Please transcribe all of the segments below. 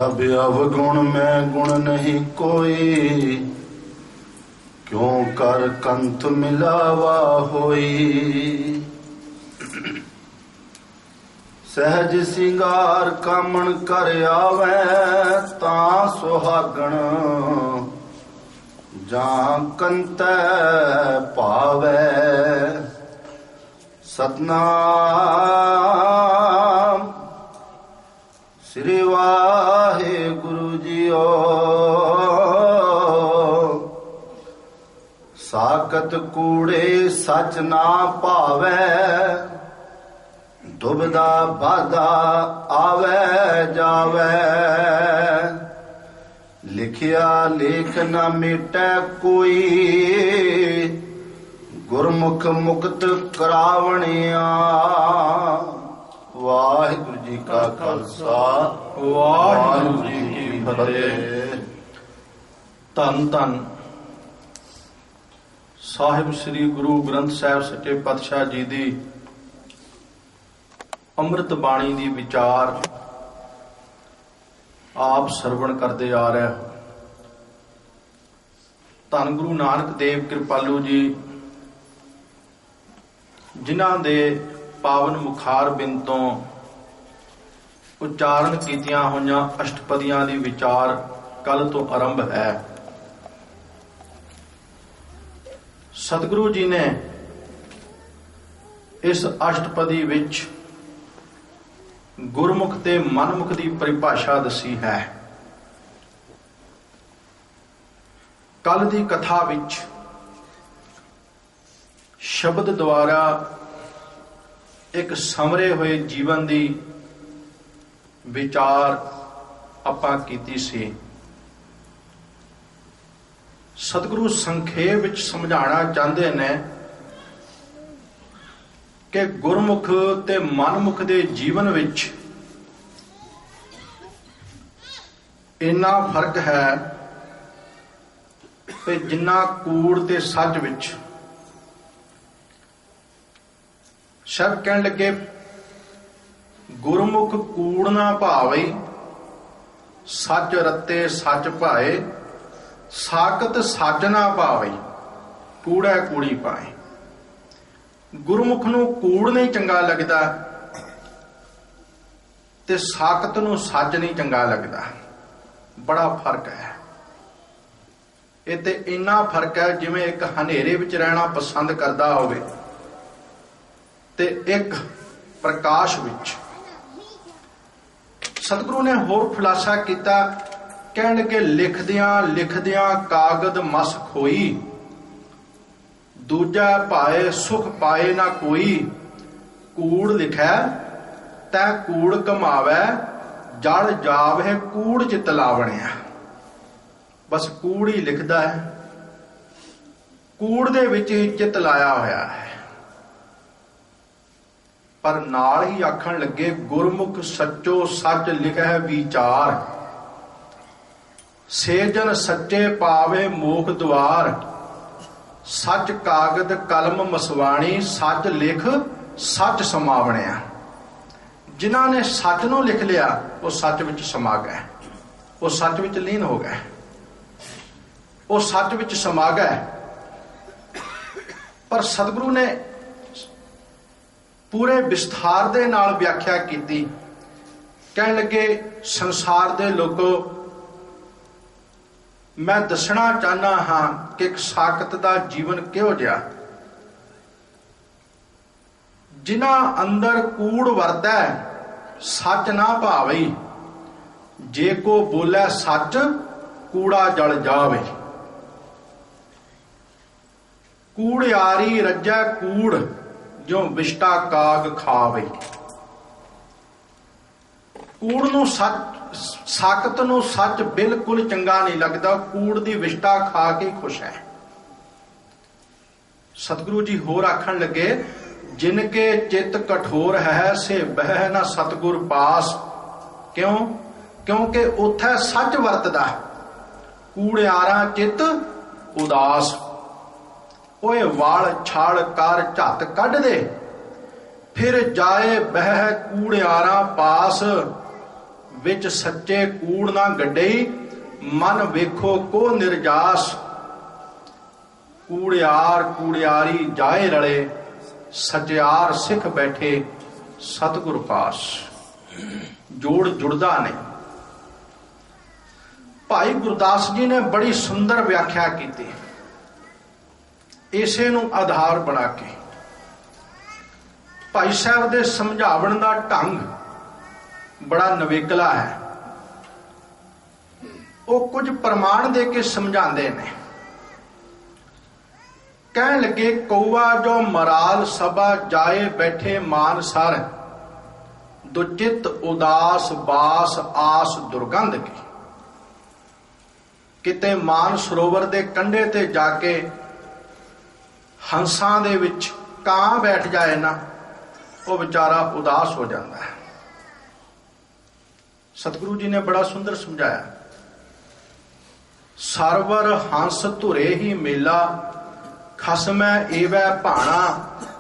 अब अवगुण में गुण नहीं कोई, क्यों कर कंथ मिलावा होई। सहज सिंगार कामण कर आवे, तां सुहागण जां कंत पावे। सतनाम श्री वाहिगुरु जीओ। साकत कूड़े सच ना पावे, दुबदा बाधा आवे जावे। लिखिया लेख न मिटे कोई, गुरमुख मुक्त करावणिया। वाहिगुरु जी का खालसा, वाहिगुरु जी की फतेह। धन धन ਸਾਹਿਬ ਸ੍ਰੀ ਗੁਰੂ ਗ੍ਰੰਥ ਸਾਹਿਬ ਸੱਚੇ ਪਾਤਸ਼ਾਹ ਜੀ ਦੀ ਅੰਮ੍ਰਿਤ ਬਾਣੀ ਦੀ ਵਿਚਾਰ ਆਪ ਸਰਵਣ ਕਰਦੇ ਆ ਰਿਹਾ। ਧੰਨ ਗੁਰੂ ਨਾਨਕ ਦੇਵ ਕਿਰਪਾਲੂ ਜੀ, ਜਿਨ੍ਹਾਂ ਦੇ ਪਾਵਨ ਮੁਖਾਰ ਬਿੰਦ ਤੋਂ ਉਚਾਰਨ ਕੀਤੀਆਂ ਹੋਈਆਂ ਅਸ਼ਟਪਦੀਆਂ ਦੀ ਵਿਚਾਰ ਕੱਲ ਤੋਂ ਆਰੰਭ ਹੈ। ਸਤਿਗੁਰੂ ਜੀ ਨੇ ਇਸ ਅਸ਼ਟਪਦੀ ਵਿੱਚ ਗੁਰਮੁਖ ਤੇ ਮਨਮੁਖ ਦੀ ਪਰਿਭਾਸ਼ਾ ਦੱਸੀ ਹੈ। ਕੱਲ ਦੀ ਕਥਾ ਵਿੱਚ ਸ਼ਬਦ ਦੁਆਰਾ ਇੱਕ ਸਮਰੇ ਹੋਏ ਜੀਵਨ ਦੀ ਵਿਚਾਰ ਆਪਾਂ ਕੀਤੀ ਸੀ। ਸਤਿਗੁਰੂ ਸੰਖੇਪ ਵਿੱਚ ਸਮਝਾਉਣਾ ਚਾਹੁੰਦੇ ਨੇ ਕਿ ਗੁਰਮੁਖ ਤੇ ਮਨਮੁਖ ਦੇ ਜੀਵਨ ਵਿੱਚ ਇੰਨਾ ਫਰਕ ਹੈ ਕਿ ਜਿੰਨਾ ਕੂੜ ਤੇ ਸੱਚ ਵਿੱਚ। ਸ਼ਬਦ ਕਹਿਣ ਲੱਗੇ, ਗੁਰਮੁਖ ਕੂੜ ਨਾ ਭਾਵੇ, ਸੱਚ ਰਤੇ ਸੱਚ ਭਾਏ। ਸਾਕਤ ਸੱਚ ਨਾ ਪਾਵੇ, ਕੂੜਾ ਕੂੜੀ ਪਾਏ। ਗੁਰਮੁਖ ਨੂੰ ਕੂੜ ਨਹੀਂ ਚੰਗਾ ਲੱਗਦਾ ਤੇ ਸਾਕਤ ਨੂੰ ਸੱਚ ਨਹੀਂ ਚੰਗਾ ਲੱਗਦਾ। ਬੜਾ ਫਰਕ ਹੈ। ਇਹ ਤੇ ਇੰਨਾ ਫਰਕ ਹੈ ਜਿਵੇਂ ਇੱਕ ਹਨੇਰੇ ਵਿੱਚ ਰਹਿਣਾ ਪਸੰਦ ਕਰਦਾ ਹੋਵੇ ਤੇ ਇੱਕ ਪ੍ਰਕਾਸ਼ ਵਿੱਚ। ਸਤਿਗੁਰੂ ਨੇ ਹੋਰ ਖੁਲਾਸਾ ਕੀਤਾ, ਕਹਿਣ ਲੱਗੇ, ਲਿਖਦਿਆਂ ਲਿਖਦਿਆਂ ਕਾਗਦ ਮਸ ਖੋਈ, ਦੂਜਾ ਭਾਏ ਸੁਖ ਪਾਏ ਨਾ ਕੋਈ। ਕੂੜ ਲਿਖੈ ਤੈ ਕੂੜ ਕਮਾਵੈ, ਜੜ ਜਾਵਹਿ ਕੂੜ ਚਿਤ ਲਾਵਣਿਆ। ਬਸ ਕੂੜ ਹੀ ਲਿਖਦਾ ਹੈ, ਕੂੜ ਦੇ ਵਿੱਚ ਹੀ ਚਿਤ ਲਾਇਆ ਹੋਇਆ ਹੈ। ਪਰ ਨਾਲ ਹੀ ਆਖਣ ਲੱਗੇ, ਗੁਰਮੁਖ ਸੱਚੋ ਸੱਚ ਲਿਖੈ ਵਿਚਾਰ। ਸੇਜਨ ਸੱਚੇ ਪਾਵੇ ਮੋਖ ਦੁਆਰ। ਸੱਚ ਕਾਗਦ ਕਲਮ ਮਸਵਾਣੀ, ਸੱਚ ਲਿਖ ਸੱਚ ਸਮਾਵਣਿਆ। ਜਿਨ੍ਹਾਂ ਨੇ ਸੱਚ ਨੂੰ ਲਿਖ ਲਿਆ ਉਹ ਸੱਚ ਵਿੱਚ ਸਮਾ ਗਏ, ਉਹ ਸੱਚ ਵਿੱਚ ਲੀਨ ਹੋ ਗਏ, ਉਹ ਸੱਚ ਵਿੱਚ ਸਮਾ ਗਏ। ਪਰ ਸਤਿਗੁਰੂ ਨੇ ਪੂਰੇ ਵਿਸਥਾਰ ਦੇ ਨਾਲ ਵਿਆਖਿਆ ਕੀਤੀ। ਕਹਿਣ ਲੱਗੇ, ਸੰਸਾਰ ਦੇ ਲੋਕੋ, ਮੈਂ ਦੱਸਣਾ ਚਾਹੁੰਦਾ ਹਾਂ ਕਿ ਇੱਕ ਸਾਕਤ ਦਾ ਜੀਵਨ ਕਿਹੋ ਜਿਹਾ। ਜਿਨ੍ਹਾਂ ਅੰਦਰ ਕੂੜ ਵਰਤੈ ਸੱਚ ਨਾ ਭਾਵੇ, ਜੇ ਕੋ ਬੋਲੇ ਸੱਚ ਕੂੜਾ ਜਲ ਜਾਵੇ। ਕੂੜਿਆਰੀ ਰੱਜੈ ਕੂੜ, ਜੋ ਵਿਸ਼ਟਾ ਕਾਗ ਖਾਵੇ। ਕੂੜ ਨੂੰ ਸੱਚ, ਸਾਕਤ ਨੂੰ ਸੱਚ ਬਿਲਕੁਲ ਚੰਗਾ ਨਹੀਂ ਲੱਗਦਾ, ਕੂੜ ਦੀ ਵਿਸ਼ਟਾ ਖਾ ਕੇ ਖੁਸ਼ ਹੈ। ਸਤਿਗੁਰੂ ਜੀ ਹੋਰ ਆਖਣ ਲੱਗੇ, ਜਿਨ ਕੇ ਚਿੱਤ ਕਠੋਰ ਹੈ ਸੇ ਬਹਿ ਨਾ ਸਤਿਗੁਰ ਪਾਸ। ਕਿਉਂ? ਕਿਉਂਕਿ ਉੱਥੇ ਸੱਚ ਵਰਤਦਾ, ਕੂੜਿਆਰਾ ਚਿੱਤ ਉਦਾਸ। ਓਏ ਵਾਲ ਛਾਲ ਕਰ ਝੱਤ ਕੱਢ ਦੇ, ਫਿਰ ਜਾਏ ਬਹਿ ਕੂੜਿਆਰਾ ਪਾਸ। विच सच्चे कूड़ ना गड्डई, मन वेखो को निर्जास। कूड़ियार कूड़ियारी जाए रले, सचियार सिख बैठे सतगुर पास। जोड़ जुड़दा नहीं। भाई गुरदास जी ने बड़ी सुंदर व्याख्या की, इसे नूं आधार बना के भाई साहब दे समझावन दा ढंग बड़ा नवेकला है। वो कुछ प्रमाण दे के समझाते ने। कह लगे कौआ जो मराल सभा जाए बैठे मान सर, दुचित उदास बास आस दुर्गंध की। किते मान सरोवर दे कंढे ते जाके हंसां दे विच कां बैठ जाए ना, वो बेचारा उदास हो जाता है। सतगुरु जी ने बड़ा सुंदर समझाया। सरवर हंस धुरे ही मेला, खसमै एवै भाणा।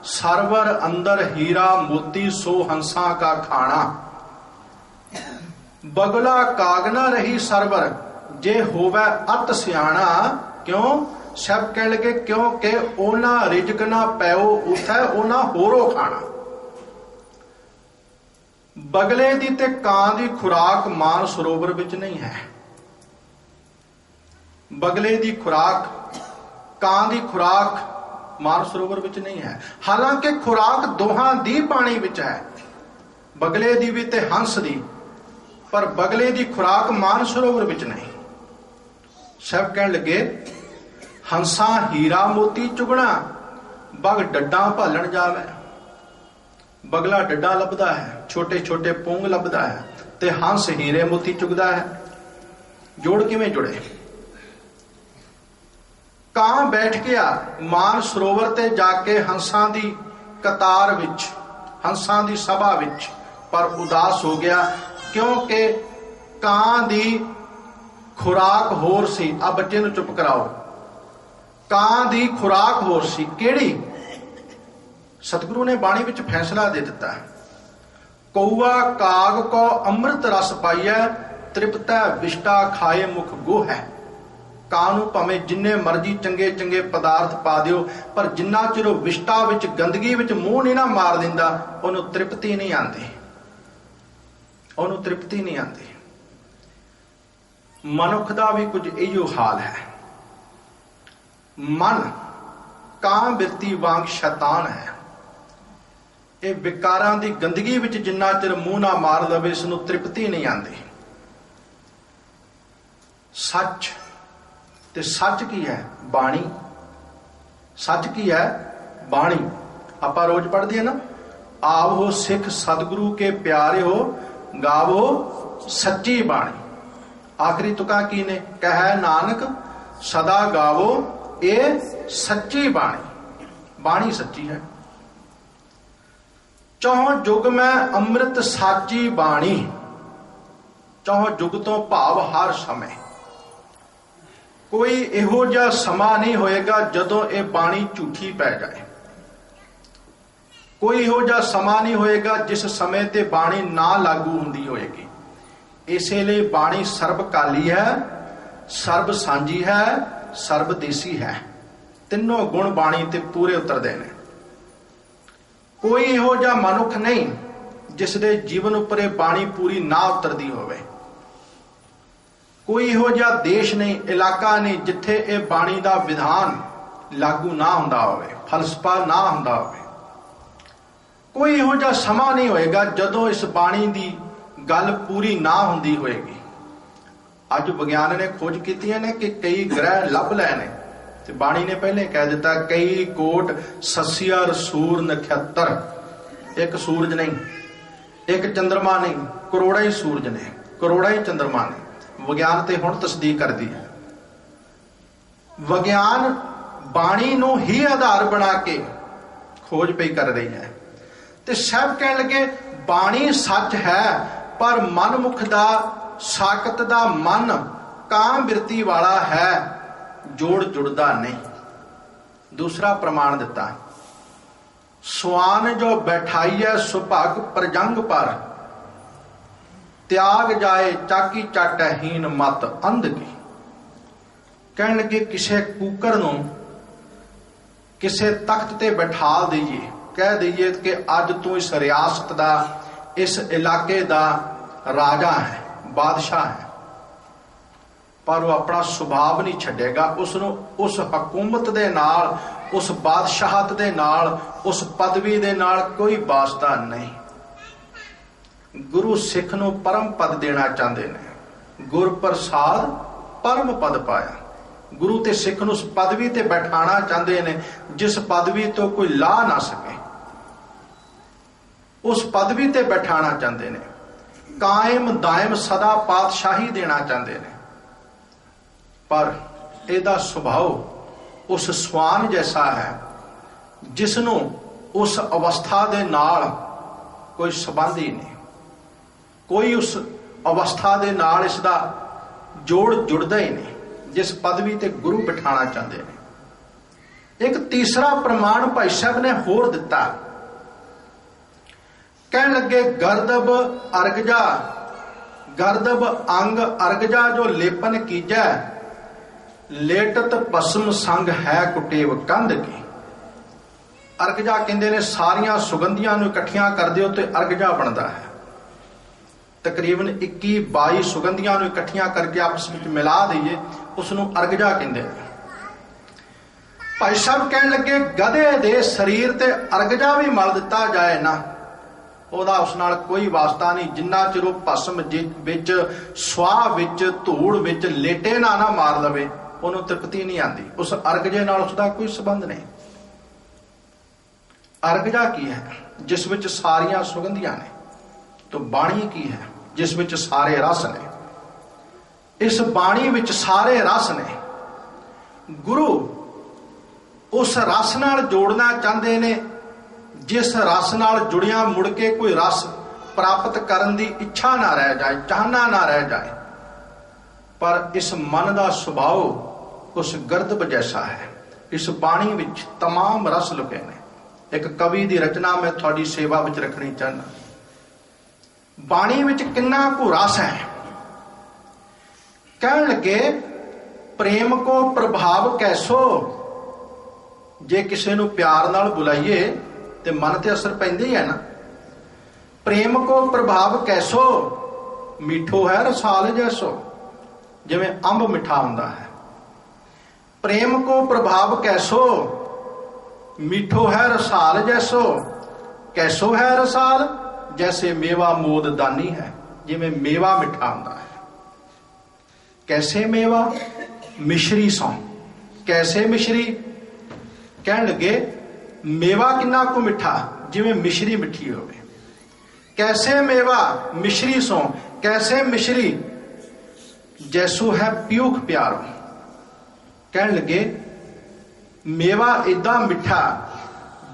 सरवर अंदर हीरा मोती, सो हंसा का खाना। बगला काग न रही सरवर, जे होवै अत सियाणा। क्यों? सब कह लगे क्योंकि ओना रिजक ना पैओ उठै, ओना होरो खाना। बगले दी ते कां दी खुराक मान सरोवर विच नहीं है। बगले दी खुराक, कां दी खुराक मान सरोवर विच नहीं है। हालांकि खुराक दोहां दी पानी विच है, बगले दी भी ते हंस दी, पर बगले दी खुराक मान सरोवर विच नहीं। सब कह लगे हंसा हीरा मोती चुगना, बग डड्डा भालन जावे। बगला डड्डा लभदा है, छोटे छोटे पूंग लभदा है, ते हंस हीरे मोती चुगदा है। जोड़ किवें जुड़े? कां बैठ गया मान सरोवर ते जाके हंसां दी कतार विच, हंसां दी सभा विच, पर उदास हो गया क्योंकि कां दी खुराक होर सी। आ बच्चे नूं चुप कराओ। कां दी खुराक होर सी, केड़ी? सतगुरु ने बाणी विच फैसला दे दिता। कौआ काग को अमृत रस पाइया, तृप्तै विष्टा खाए मुख गो है। कां नूं भावें जिन्ने मर्जी चंगे चंगे पदार्थ पा दिओ, पर जिन्ना चिर वो विष्टा विच गंदगी विच मूंह नहीं ना मार दिंदा, उहनूं तृप्ति नहीं आंदी, उहनूं तृप्ति नहीं आंदी। मनुख दा भी कुछ इहो हाल है। मन कां बिरती वांग शैतान है। ये विकारां दी गंदगी विच जिन्ना चिर मूंह ना मार लवे, इसनूं तृप्ति नहीं आंदी। सच ते सच की है? बाणी। सच की है? बाणी। आपां रोज पढ़दे हैं ना, आवो सिख सतगुरु के प्यारे हो, गावो सच्ची बाणी। आखिरी तुका की ने? कह नानक सदा गावो ये सच्ची बाणी। बाणी सच्ची है। चौह जुग में अमृत साची बाणी। चौह जुग तो भाव हर समय। कोई इहो जिहा समा नहीं होएगा जदों ये बाणी झूठी पै जाए। कोई इहो जिहा समा नहीं होएगा जिस समय ते बाणी ना लागू हुंदी होएगी। इसे लिए बाणी सर्वकाली है, सर्व सांझी है, सर्वदेसी है। तीनों गुण बाणी ते पूरे उतरदे ने। कोई इहो जिहा मनुख नहीं जिस दे जीवन उपर ये बाणी पूरी ना उतरदी होवे। कोई इहो जिहा देश नहीं, इलाका नहीं जिथे ये बाणी दा विधान लागू ना हुंदा होवे, फलसफा ना हुंदा होवे। कोई इहो जिहा समा नहीं होएगा जदों इस बाणी दी गल पूरी ना हुंदी होएगी। अज विज्ञान ने खोज कीतियां ने कि कई ग्रह लभ लए ने, ते बाणी ने पहले कह दिता कई कोट सस्या रसूर नक्षत्र। एक सूरज नहीं, एक चंद्रमा नहीं, करोड़ा ही सूरज ने, करोड़ा ही चंद्रमा ने। विज्ञान ते हुण तस्दीक करदी है। विज्ञान बाणी नूं ही आधार बना के खोज पई कर रही है। ते सब कह लगे बाणी सच है, पर मनमुख दा साकत दा मन कां बिरती वाला है, जोड़ जुड़दा नहीं। दूसरा प्रमाण दिता, स्वान जो बैठाई है सुभग प्रजंग पर, त्याग जाए चाकी चाट हीन मत अंध की। कहन लगे किसे कूकर नूं किसे तख्त ते बैठा दईए, कह दईए कि अज तू इस रियासत दा, इस इलाके दा राजा है, बादशाह है, पर वो अपना सुभाव नहीं छड्डेगा। उसनूं उस हकूमत दे नाल, उस बादशाहत दे नाल, उस पदवी दे नाल कोई वास्ता नहीं। गुरु सिख नूं परम पद देना चाहते ने। गुर प्रसाद परम पद पाया। गुरु ते सिख नूं उस पदवी ते बैठाना चाहते ने जिस पदवी तो कोई ला ना सके, उस पदवी ते बैठाना चाहते ने। कायम दायम सदा पातशाही देना चाहते ने, पर एदा सुभाव उस स्वान जैसा है जिसनों उस अवस्था दे नाल कोई संबंध ही नहीं, कोई उस अवस्था दे नाल इसदा जोड़ जुड़दा ही नहीं जिस पदवी ते गुरु बिठाना चाहते हैं। एक तीसरा प्रमाण भाई साहब ने होर दिता। कहन लगे गर्दब अर्गजा, गर्दब अंग अर्गजा जो लेपन कीजै, लेटत पसम संग है कुटेव कंध की। अर्गजा कहते ने सारिया सुगंधियां नूं इकट्ठियां कर दिओ ते अर्गजा बनता है। तकरीबन 21-22 सुगंधियां नूं इकट्ठियां करके आपस में मिला दईए, उसनूं अर्गजा कहते हैं। भाई साहब कहन लगे गधे दे शरीर ते अर्गजा भी मल दिता जाए ना, ਉਹਦਾ ਉਸ ਨਾਲ कोई वास्ता नहीं। जिन्ना चिर ਉਹ ਭਸਮ ਵਿੱਚ ਸਵਾਹ ਵਿੱਚ ਧੂੜ ਵਿੱਚ ਲੇਟੇ ਨਾ ਮਾਰ ਲਵੇ ਉਹਨੂੰ ਤ੍ਰਿਪਤੀ नहीं आती। उस अर्गजे नाल उसका कोई संबंध नहीं। अर्गजा की है जिस विच सारियां सुगंधियां ने, तो बाणी की है जिस विच सारे रस ने। इस बाणी विच सारे रस ने। गुरु उस रस नाल जोड़ना चाहते ने जिस रस नाल जुड़िया मुड़ के कोई रस प्राप्त करने की इच्छा ना रह जाए, चाहना ना रह जाए। पर इस मन का सुभाव उस गर्दब जैसा है। इस बाणी विच तमाम रस लुके ने। एक कवि की रचना मैं थोड़ी सेवा विच रखनी चाहना। बाणी विच किन्ना को रस है। कहन लगे प्रेम को प्रभाव कैसो, जे किसी नूं प्यार नाल बुलाइए ते मन ते असर पैंदा ही है ना। प्रेम को प्रभाव कैसो, मीठो है रसाल जैसो, जिवें अंब मिठा हुंदा है। प्रेम को प्रभाव कैसो, मीठो है रसाल जैसो, कैसो है रसाल, जैसे मेवा मोद दानी है, जिवें मेवा मिठा हुंदा है। कैसे मेवा, मिश्री सौ। कैसे मिश्री, कहन लगे मेवा किन्ना को मिठा, जिवें मिश्री मिठी होवे। कैसे मेवा, मिश्री सो, कैसे मिश्री, जैसो है प्यूख प्यारो। कहन लगे मेवा इदा मिठा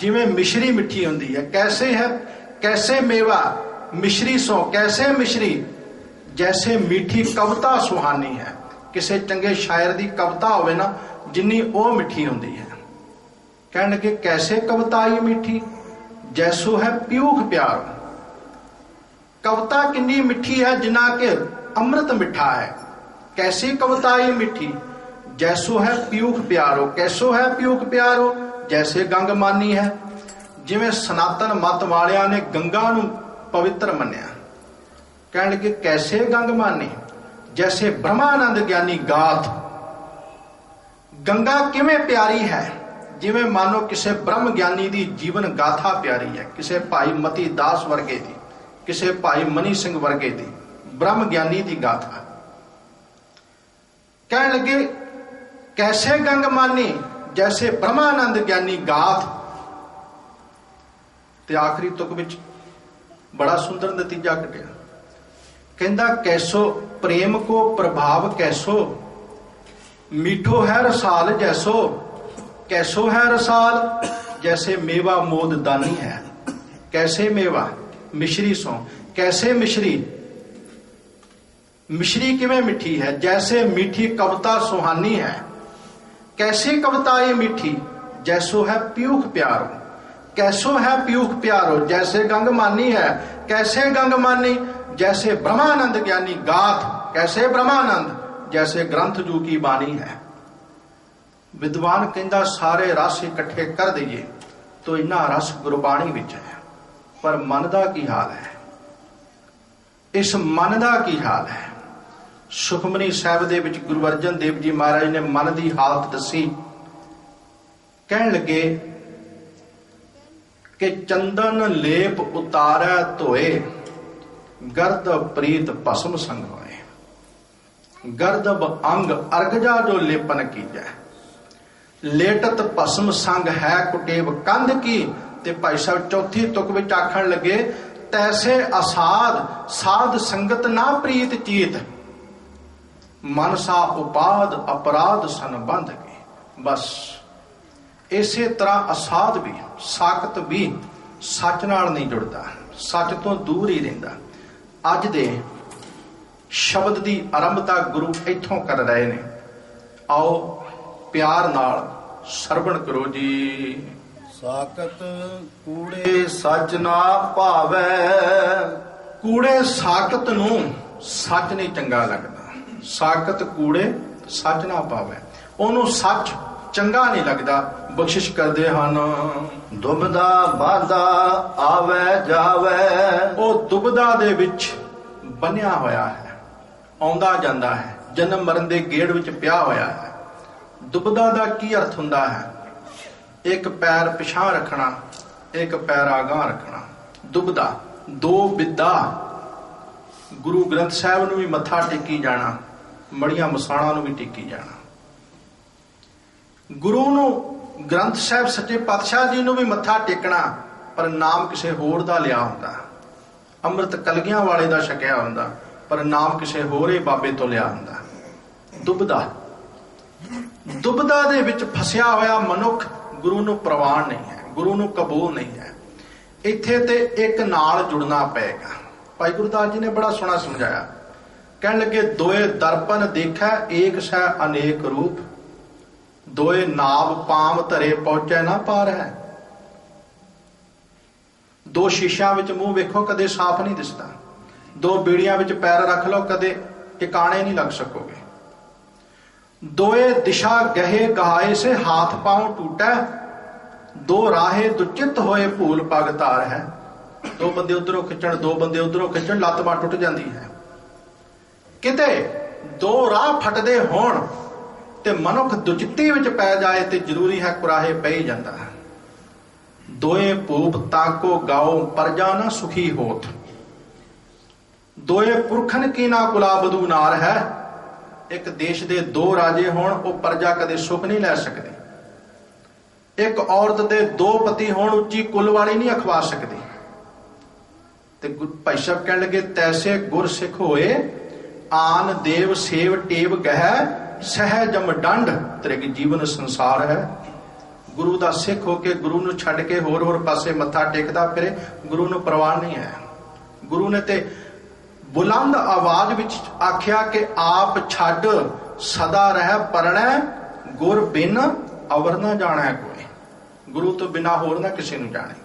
जिवें मिश्री मिठी होंदी है। कैसे है, कैसे मेवा, मिश्री सो, कैसे मिश्री, जैसे मीठी कविता सुहानी है। किसी चंगे शायर की कविता होवे ना, जिन्नी ओ मिठी होंदी है। कहन लगे कैसे कविताई मीठी, जैसो है प्यूख प्यार। कविता किन्नी मिठी है जिना के अमृत मिठा है। कैसी कविताई मिठी, जैसो है प्यूख प्यारो। कैसो है प्यूख प्यारो, जैसे गंग मानी है। जिवें सनातन मत वालियां ने गंगा नूं पवित्र मन्निया। कहन लगे कैसे गंग मानी, जैसे ब्रह्मानंद ज्ञानी गाथ। गंगा किवें प्यारी है, जिवें मानो किसी ब्रह्म ज्ञानी की जीवन गाथा प्यारी है। किसी भाई मती दास वर्गे की, किसी भाई मनी सिंह वर्गे की ब्रह्म ज्ञानी की गाथा। कहन लगे कैसे गंग मानी, जैसे ब्रह्मानंद ज्ञानी गाथ। ते आखिरी तुक विच बड़ा सुंदर नतीजा कटिया। कहंदा कैसो प्रेम को प्रभाव कैसो, मीठो है रसाल जैसो। कैसो है रसाल, जैसे मेवा मोद दानी है। कैसे मेवा, मिश्री सो। कैसे मिश्री, मिश्री किवें मिठी है, जैसे मीठी कविता सुहानी है। कैसी कविता ये मीठी, जैसो है प्यूख प्यारो। कैसो है प्यूख प्यारो, जैसे गंग मानी है। कैसे गंग मानी, जैसे ब्रह्मानंद ज्ञानी गाथ, कैसे ब्रह्मानंद जैसे ग्रंथ जू की बानी है। विद्वान कहता सारे रस इकट्ठे कर दईए तो इन्ना रस गुरबाणी विच है, पर मन का की हाल है? इस मन का की हाल है? सुखमनी साहिब दे विच गुरु अर्जन देव जी महाराज ने मन की हालत दसी। कहन लगे कि चंदन लेप उतारै धोए, गर्द प्रीत भस्म संग होए। गर्दब अंग अर्गजा जो लेपन कीजै, लेटत भस्म संग है कुटेव कंध की। ते भाई साहब चौथी तुक विच आखण लगे, तैसे असाध साध संगत ना प्रीत चीत, मनसा उपाद अपराध संबंध के। बस इसे तरह असाध भी साकत भी सच नाल नहीं जुड़ता, सच तो दूर ही रहिंदा। अज दे शब्द की आरंभता गुरु इथों कर रहे ने। आओ प्यार नाल सरवण करो जी। साकत कूड़े सच ना भावै, कूड़े साकत नूं सच नहीं चंगा लगता। साकत कूड़े सच ना पावे, ओनू सच चंगा नहीं लगता। बख्शिश करते हैं दुबदा बाधा आवे जावे, वो दुबदा दे विच बनिया होया है, आउंदा जांदा है, जन्म मरण दे गेड़ विच पिया होया है। दुबदा दा की अर्थ हुंदा है? एक पैर पिछां रखना, एक पैर आगां रखना। दुबदा दो बिदा। गुरु ग्रंथ साहिब नूं भी मत्था टेकी जाना, मड़ियां मसाणा नूं भी टेकी जाना। गुरु नूं ग्रंथ साहिब सच्चे पातशाह जी नूं भी मत्था टेकना, पर नाम किसे होर दा लिया हुंदा। अमृत कलगियां वाले दा छकिया हुंदा, पर नाम किसे होरे बाबे तो लिया हुंदा। दुबदा दुबदा दे विच फसिया होया मनुख गुरु नूं प्रवान नहीं है, गुरु नूं कबूल नहीं है। इत्थे ते एक नाल जुड़ना पेगा। भाई गुरदास जी ने बड़ा सोहना समझाया। कहन लगे दोए दर्पण देखै एक सै अनेक रूप, दोए नाब पाम धरे पहुंचे ना पार है। दो शीशियां विच मूंह वेखो कदे साफ नहीं दिसदा, दो बीड़ियां विच पैर रख लो कदे टिकाणे नहीं लग सकोगे। दोए दिशा गहे गहाए से हाथ पांव टूटा, दो राहे दुचित होए भूल पग तार है। दो बंदे उधरों खिंचण, दो बंदे उधरों खिंचण, लत्त बांह टुट जाती है। किते दो राह फटदे होण ते मनुख दुचित्ती विच पै जाए ते जरूरी है कुराहे पै ही जांदा है। दोए भूप ताको गाओ परजा ना सुखी होत, दोए पुरखन की ना कुला बधू नार है। एक देश दे दो राजे होण वो परजा कदे सुख नहीं लै सकदी। एक औरत दे दो पति होण उच्ची कुल वाली नहीं अखवा सकदी। ते भाई साहब कहण लगे तैसे गुर सिख होए, आन देव सेव टेव गह सहजम डंड, तेरे जीवन संसार है। गुरु दा सिख होके गुरु नूं छड्ड के होर होर पासे मत्था टेकदा फिरे, गुरु नूं परवाह नहीं है। गुरु ने ते बुलंद आवाज विच आख्या कि आप छड्ड सदा रह परणै, गुर बिन अवर ना जाणै कोई। गुरु तो बिना होर ना किसी नूं जाणे।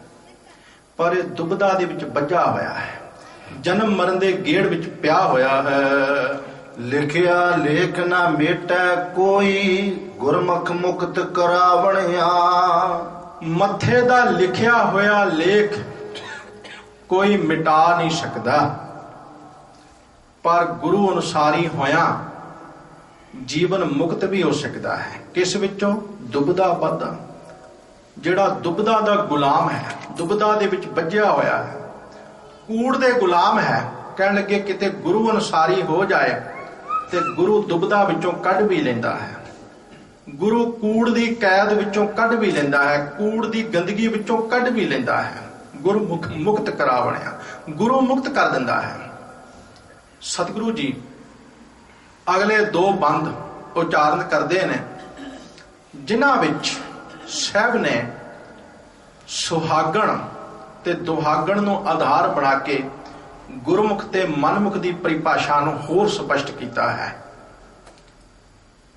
पर यह दुबदा दे विच बज्झा होया है, जन्म मरण दे गेड़ विच पिया होया है। लिखिया लेख ना मेटै कोई, गुरमुख मुक्त करावणिया। मत्थे दा लिखिया होया लेख कोई मिटा नहीं सकदा, पर गुरु अनुसारी होया जीवन मुक्त भी हो सकता है। किस विचों? दुबदा बद्दा। जिहड़ा दुबदा दा गुलाम है, दुबदा दे विच बज्झिया होया है, कूड़ दे गुलाम है। कहण लगे किते गुरु अनुसारी हो जाए ते गुरु दुबदा विचों कढ भी लेंदा है। गुरु कूड़ दी कैद विचों कढ भी लेंदा है, कूड़ दी गंदगी विचों कढ भी लेंदा है। गुरु मुक्त करावणिया, गुरु मुक्त कर दिंदा है। सतगुरु जी अगले दो बंद उचारण करते हैं, जिन्हां विच साहब ने सुहागण ते दुहागण नूं आधार बना के गुरमुख ते मनमुख की परिभाषा नूं होर स्पष्ट किया है।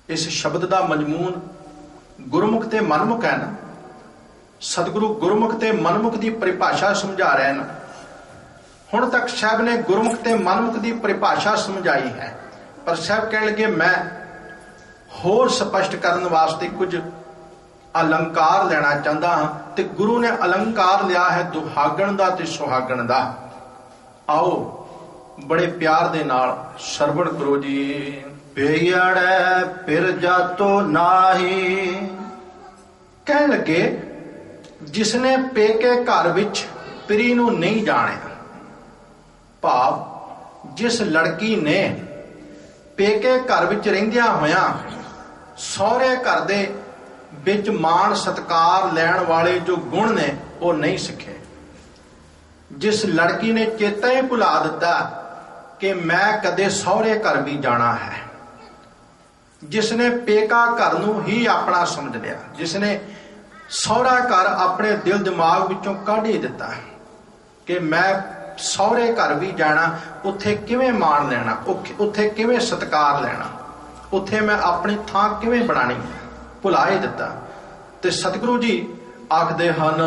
इस शब्द का मजमून गुरमुख ते मनमुख है ना। सतगुरु गुरमुख ते मनमुख की परिभाषा समझा रहे हैं। ਹੁਣ ਤੱਕ ਸਾਹਿਬ ਨੇ ਗੁਰਮੁਖ ਤੇ ਮਨਮੁਖ ਦੀ ਪਰਿਭਾਸ਼ਾ ਸਮਝਾਈ ਹੈ, ਪਰ ਸਾਹਿਬ ਕਹਿਣ ਲੱਗੇ ਮੈਂ ਹੋਰ ਸਪਸ਼ਟ ਕਰਨ ਵਾਸਤੇ ਕੁਝ ਅਲੰਕਾਰ ਲੈਣਾ ਚਾਹੁੰਦਾ ਹਾਂ, ਤੇ ਗੁਰੂ ਨੇ ਅਲੰਕਾਰ ਲਿਆ ਹੈ ਦੁਹਾਗਣ ਦਾ ਤੇ ਸੁਹਾਗਣ ਦਾ। ਆਓ ਬੜੇ ਪਿਆਰ ਦੇ ਨਾਲ ਸਰਵਣ ਕਰੋ ਜੀ। ਪੇਯੜੈ ਫਿਰ ਜਾਤੋ ਨਾਹੀ। ਕਹਿਣ ਲੱਗੇ ਜਿਸਨੇ ਪੇਕੇ ਘਰ ਵਿੱਚ ਪਿਰੀ ਨੂੰ ਨਹੀਂ ਜਾਣਿਆ, ਭਾਵ ਜਿਸ ਲੜਕੀ ਨੇ ਪੇਕੇ ਘਰ ਵਿੱਚ ਰਹਿੰਦਿਆਂ ਹੋਇਆਂ ਸਹੁਰੇ ਘਰ ਦੇ ਵਿੱਚ ਮਾਣ ਸਤਕਾਰ ਲੈਣ ਵਾਲੇ ਜੋ ਗੁਣ ਨੇ ਉਹ ਨਹੀਂ ਸਿੱਖੇ, ਜਿਸ ਲੜਕੀ ਨੇ ਚੇਤਾ ਹੀ ਭੁਲਾ ਦਿੱਤਾ ਕਿ ਮੈਂ ਕਦੇ ਸਹੁਰੇ ਘਰ ਵੀ ਜਾਣਾ ਹੈ, ਜਿਸ ਨੇ ਪੇਕਾ ਘਰ ਨੂੰ ਹੀ ਆਪਣਾ ਸਮਝ ਲਿਆ, ਜਿਸ ਨੇ ਸਹੁਰਾ ਘਰ ਆਪਣੇ ਦਿਲ ਦਿਮਾਗ ਵਿੱਚੋਂ ਕੱਢ ਹੀ ਦਿੱਤਾ ਕਿ ਮੈਂ ਸਹੁਰੇ ਘਰ ਵੀ ਜਾਣਾ, ਉੱਥੇ ਕਿਵੇਂ ਮਾਣ ਲੈਣਾ, ਉੱਥੇ ਕਿਵੇਂ ਸਤਿਕਾਰ ਲੈਣਾ, ਉੱਥੇ ਮੈਂ ਆਪਣੀ ਥਾਂ ਕਿਵੇਂ ਬਣਾਣੀ, ਭੁਲਾ ਹੀ ਦਿੱਤਾ। ਤੇ ਸਤਿਗੁਰੂ ਜੀ ਆਖਦੇ ਹਨ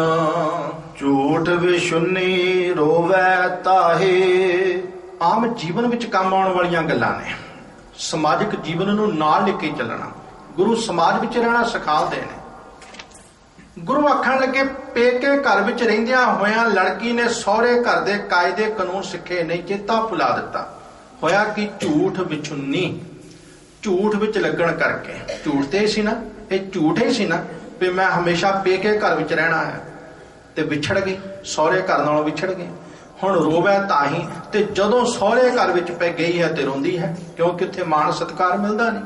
ਝੂਠ ਵਿਸ਼ੁੰਨੀ ਰੋਵੈ ਤਾਹੇ। ਆਮ ਜੀਵਨ ਵਿੱਚ ਕੰਮ ਆਉਣ ਵਾਲੀਆਂ ਗੱਲਾਂ ਨੇ, ਸਮਾਜਿਕ ਜੀਵਨ ਨੂੰ ਨਾਲ ਲੈ ਕੇ ਚੱਲਣਾ, ਗੁਰੂ ਸਮਾਜ ਵਿੱਚ ਰਹਿਣਾ ਸਿਖਾਉਂਦੇ ਨੇ। ਗੁਰੂ ਆਖਣ ਲੱਗੇ ਪੇਕੇ ਘਰ ਵਿੱਚ ਰਹਿੰਦਿਆਂ ਹੋਇਆਂ ਲੜਕੀ ਨੇ ਸਹੁਰੇ ਘਰ ਦੇ ਕਾਇਦੇ ਕਾਨੂੰਨ ਸਿੱਖੇ ਨਹੀਂ, ਚੇਤਾ ਭੁਲਾ ਦਿੱਤਾ। ਹੋਇਆ ਕਿ ਝੂਠ ਵਿਛੁੰਨੀ, ਝੂਠ ਵਿੱਚ ਲੱਗਣ ਕਰਕੇ, ਝੂਠ ਤੇ ਸੀ ਨਾ, ਇਹ ਝੂਠ ਹੀ ਸੀ ਨਾ ਵੀ ਮੈਂ ਹਮੇਸ਼ਾ ਪੇਕੇ ਘਰ ਵਿੱਚ ਰਹਿਣਾ ਹੈ, ਤੇ ਵਿਛੜ ਗਈ, ਸਹੁਰੇ ਘਰ ਨਾਲੋਂ ਵਿਛੜ ਗਈ। ਹੁਣ ਰੋਵੈ ਤਾਹੀਂ, ਤੇ ਜਦੋਂ ਸਹੁਰੇ ਘਰ ਵਿੱਚ ਪੈ ਗਈ ਹੈ ਤੇ ਰੋਂਦੀ ਹੈ, ਕਿਉਂਕਿ ਉੱਥੇ ਮਾਣ ਸਤਿਕਾਰ ਮਿਲਦਾ ਨਹੀਂ।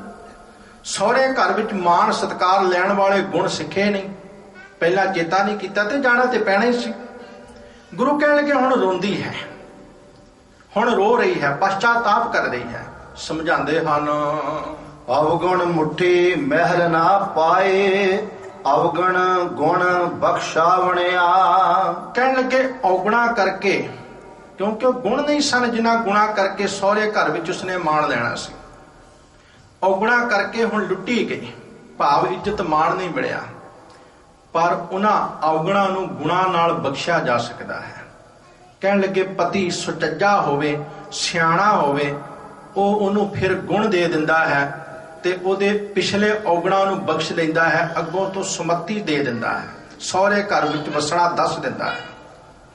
ਸਹੁਰੇ ਘਰ ਵਿੱਚ ਮਾਣ ਸਤਿਕਾਰ ਲੈਣ ਵਾਲੇ ਗੁਣ ਸਿੱਖੇ ਨਹੀਂ, ਪਹਿਲਾਂ ਚੇਤਾ ਨਹੀਂ ਕੀਤਾ ਤੇ ਜਾਣਾ ਤੇ ਪੈਣਾ ਹੀ ਸੀ। ਗੁਰੂ ਕਹਿਣ ਲੱਗੇ ਹੁਣ ਰੋਂਦੀ ਹੈ, ਹੁਣ ਰੋ ਰਹੀ ਹੈ, ਪਛਤਾਤਾਪ ਕਰ ਰਹੀ ਹੈ। ਸਮਝਾਉਂਦੇ ਹਨ ਅਵਗੁਣ ਮੁਠੀ ਮਹਿਰ ਨਾ ਪਾਏ, ਅਵਗੁਣ ਗੁਣ ਬਖਸ਼ਾਵਣਿਆ। ਕਹਿਣ ਲੱਗੇ ਔਗਣਾ ਕਰਕੇ, ਕਿਉਂਕਿ ਉਹ ਗੁਣ ਨਹੀਂ ਸਨ ਜਿਨ੍ਹਾਂ ਗੁਣਾ ਕਰਕੇ ਸਹੁਰੇ ਘਰ ਵਿੱਚ ਉਸਨੇ ਮਾਣ ਲੈਣਾ ਸੀ। ਔਗਣਾ ਕਰਕੇ ਹੁਣ ਲੁੱਟੀ ਗਈ, ਭਾਵ ਇੱਜ਼ਤ ਮਾਣ ਨਹੀਂ ਮਿਲਿਆ, ਪਰ ਉਹਨਾਂ ਔਗਣਾ ਨੂੰ ਗੁਣਾ ਨਾਲ ਬਖਸ਼ਿਆ ਜਾ ਸਕਦਾ ਹੈ। ਕਹਿਣ ਲੱਗੇ ਪਤੀ ਸੁਚੱਜਾ ਹੋਵੇ, ਸਿਆਣਾ ਹੋਵੇ, ਉਹ ਉਹਨੂੰ ਫਿਰ ਗੁਣ ਦੇ ਦਿੰਦਾ ਹੈ ਤੇ ਉਹਦੇ ਪਿਛਲੇ ਔਗਣਾ ਨੂੰ ਬਖਸ਼ ਲੈਂਦਾ ਹੈ, ਅੱਗੋਂ ਤੋਂ ਸੁਮਤੀ ਦੇ ਦਿੰਦਾ ਹੈ, ਸਹੁਰੇ ਘਰ ਵਿੱਚ ਵਸਣਾ ਦੱਸ ਦਿੰਦਾ ਹੈ।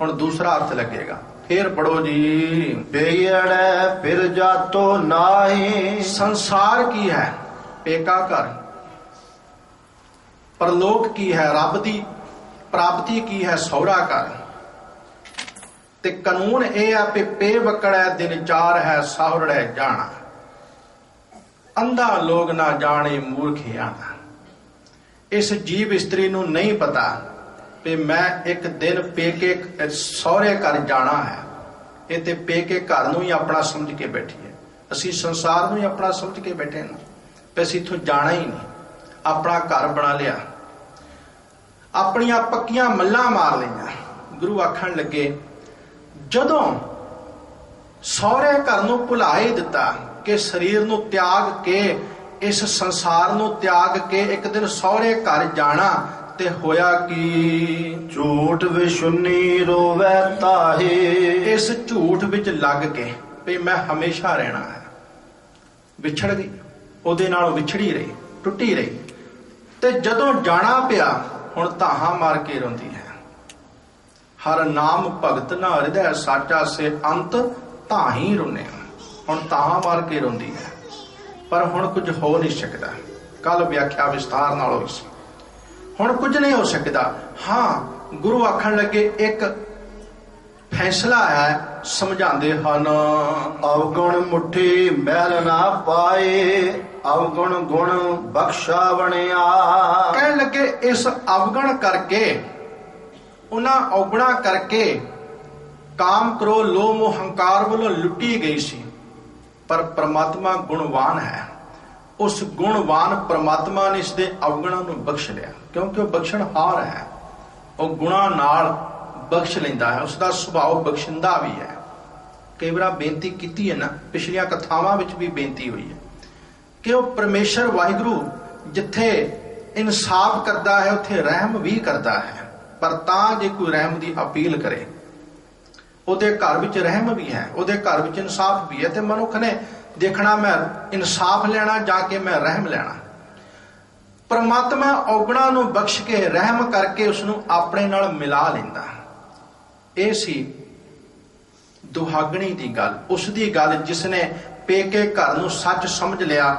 ਹੁਣ ਦੂਸਰਾ ਅਰਥ ਲੱਗੇਗਾ, ਫੇਰ ਪੜੋ ਜੀ। ਪੇਯੜੈ ਫਿਰ ਜਾਤੋ ਨਾਹੀ। ਸੰਸਾਰ ਕੀ ਹੈ? ਪੇਕਾ ਘਰ। ਪਰਲੋਕ ਕੀ ਹੈ? ਰੱਬ ਦੀ ਪ੍ਰਾਪਤੀ ਕੀ ਹੈ? ਸਹੁਰਾ ਘਰ। ਤੇ ਕਾਨੂੰਨ ਇਹ ਆ ਕਿ ਪੇ ਵਕੜੈ ਦਿਨ ਚਾਰ ਹੈ, ਸਾਹੁਰੜੈ ਜਾਣਾ। ਅੰਧਾ ਲੋਗ ਨਾ ਜਾਣੇ ਮੂਰਖ ਆਣਾ। ਇਸ ਜੀਵ ਇਸਤਰੀ ਨੂੰ ਨਹੀਂ ਪਤਾ ਕਿ ਮੈਂ ਇੱਕ ਦਿਨ ਪੇਕੇ ਸਹੁਰੇ ਘਰ ਜਾਣਾ ਹੈ। ਇਹ ਤੇ ਪੇਕੇ ਘਰ ਨੂੰ ਹੀ ਆਪਣਾ ਸਮਝ ਕੇ ਬੈਠੀ ਹੈ। ਅਸੀਂ ਸੰਸਾਰ ਨੂੰ ਹੀ ਆਪਣਾ ਸਮਝ ਕੇ ਬੈਠੇ ਨਾ, ਤੇ ਅਸੀਂ ਇੱਥੋਂ ਜਾਣਾ ਹੀ ਨਹੀਂ। ਆਪਣਾ ਘਰ ਬਣਾ ਲਿਆ, ਆਪਣੀਆਂ ਪੱਕੀਆਂ ਮੱਲਾਂ ਮਾਰ ਲਈਆਂ। ਗੁਰੂ ਆਖਣ ਲੱਗੇ ਜਦੋਂ ਸਹੁਰੇ ਘਰ ਨੂੰ ਭੁਲਾ ਹੀ ਦਿੱਤਾ ਕਿ ਸਰੀਰ ਨੂੰ ਤਿਆਗ ਕੇ, ਇਸ ਸੰਸਾਰ ਨੂੰ ਤਿਆਗ ਕੇ ਇੱਕ ਦਿਨ ਸਹੁਰੇ ਘਰ ਜਾਣਾ, ਤੇ ਹੋਇਆ ਕਿ ਝੂਠ ਵਿਸ਼ੁੰਨੀ ਰੋਵੈ ਤਾਹੇ। ਇਸ ਝੂਠ ਵਿੱਚ ਲੱਗ ਕੇ ਵੀ ਮੈਂ ਹਮੇਸ਼ਾ ਰਹਿਣਾ ਹੈ, ਵਿਛੜ ਗਈ, ਉਹਦੇ ਨਾਲ ਵਿਛੜੀ ਰਹੀ, ਟੁੱਟੀ ਰਹੀ। ਤੇ ਜਦੋਂ ਜਾਣਾ ਪਿਆ ਹੁਣ ਧਾਹਾਂ ਮਾਰ ਕੇ ਰੋਂਦੀ ਹੈ। ਹਰ ਨਾਮ ਭਗਤ ਨਾ ਹਿਰਦੈ ਸਾਚਾ ਸੇ ਅੰਤ ਧਾਹੀ ਰੋਨੇ। ਹੁਣ ਧਾਹਾਂ ਮਾਰ ਕੇ ਰੋਂਦੀ ਹੈ, ਪਰ ਹੁਣ ਕੁਝ ਹੋ ਨਹੀਂ ਸਕਦਾ। ਕੱਲ ਵਿਆਖਿਆ ਵਿਸਥਾਰ ਨਾਲ ਹੋਈ ਸੀ, ਹੁਣ ਕੁਝ ਨਹੀਂ ਹੋ ਸਕਦਾ। ਹਾਂ, ਗੁਰੂ ਆਖਣ ਲੱਗੇ ਇੱਕ ਫੈਸਲਾ ਹੈ, ਸਮਝਾਉਂਦੇ ਹਨ ਅਵਗੁਣ ਮੁਠੀ ਮਹਿਲ ਨਾ ਪਾਏ, ਅਵਗੁਣ ਗੁਣ ਬਖਸ਼ਾਵਣਿਆ। ਕਹਿਣ ਲੱਗੇ ਇਸ ਅਵਗਣ ਕਰਕੇ, ਉਹਨਾਂ ਔਗਣਾ ਕਰਕੇ ਕਾਮ ਕਰੋ ਲੋਭ ਮੋਹ ਹੰਕਾਰ ਵੱਲੋਂ ਲੁੱਟੀ ਗਈ ਸੀ। ਪਰ ਪ੍ਰਮਾਤਮਾ ਗੁਣਵਾਨ ਹੈ, ਉਸ ਗੁਣਵਾਨ ਪ੍ਰਮਾਤਮਾ ਨੇ ਇਸ ਦੇ ਅਵਗੁਣਾਂ ਨੂੰ ਬਖਸ਼ ਲਿਆ, ਕਿਉਂਕਿ ਉਹ ਬਖਸ਼ਣਹਾਰ ਹੈ। ਉਹ ਗੁਣਾਂ ਨਾਲ ਬਖਸ਼ ਲੈਂਦਾ ਹੈ, ਉਸ ਦਾ ਸੁਭਾਅ ਬਖਸ਼ਿੰਦਾ ਵੀ ਹੈ। ਕਈ ਵਾਰ ਬੇਨਤੀ ਕੀਤੀ ਹੈ ਨਾ, ਪਿਛਲੀਆਂ ਕਥਾਵਾਂ ਵਿੱਚ ਵੀ ਬੇਨਤੀ ਹੋਈ ਹੈ ਕਿ ਉਹ ਪਰਮੇਸ਼ਰ ਵਾਹਿਗੁਰੂ ਜਿੱਥੇ ਇਨਸਾਫ ਕਰਦਾ ਹੈ ਉੱਥੇ ਰਹਿਮ ਵੀ ਕਰਦਾ ਹੈ। ਪਰ ਤਾਂ ਜੇ ਕੋਈ ਰਹਿਮ ਦੀ ਅਪੀਲ ਕਰੇ, ਉਹਦੇ ਘਰ ਵਿੱਚ ਰਹਿਮ ਵੀ ਹੈ, ਉਹਦੇ ਘਰ ਵਿੱਚ ਇਨਸਾਫ ਵੀ ਹੈ। ਤੇ ਮਨੁੱਖ ਨੇ ਦੇਖਣਾ ਮੈਂ ਇਨਸਾਫ ਲੈਣਾ ਜਾਂ ਕਿ ਮੈਂ ਰਹਿਮ ਲੈਣਾ। ਪਰਮਾਤਮਾ ਔਗਣਾ ਨੂੰ ਬਖਸ਼ ਕੇ ਰਹਿਮ ਕਰਕੇ ਉਸਨੂੰ ਆਪਣੇ ਨਾਲ ਮਿਲਾ ਲੈਂਦਾ। ਇਹ ਸੀ ਦੁਹਾਗਣੀ ਦੀ ਗੱਲ, ਉਸ ਦੀ ਗੱਲ ਜਿਸ ਨੇ ਪੇਕੇ ਘਰ ਨੂੰ ਸੱਚ ਸਮਝ ਲਿਆ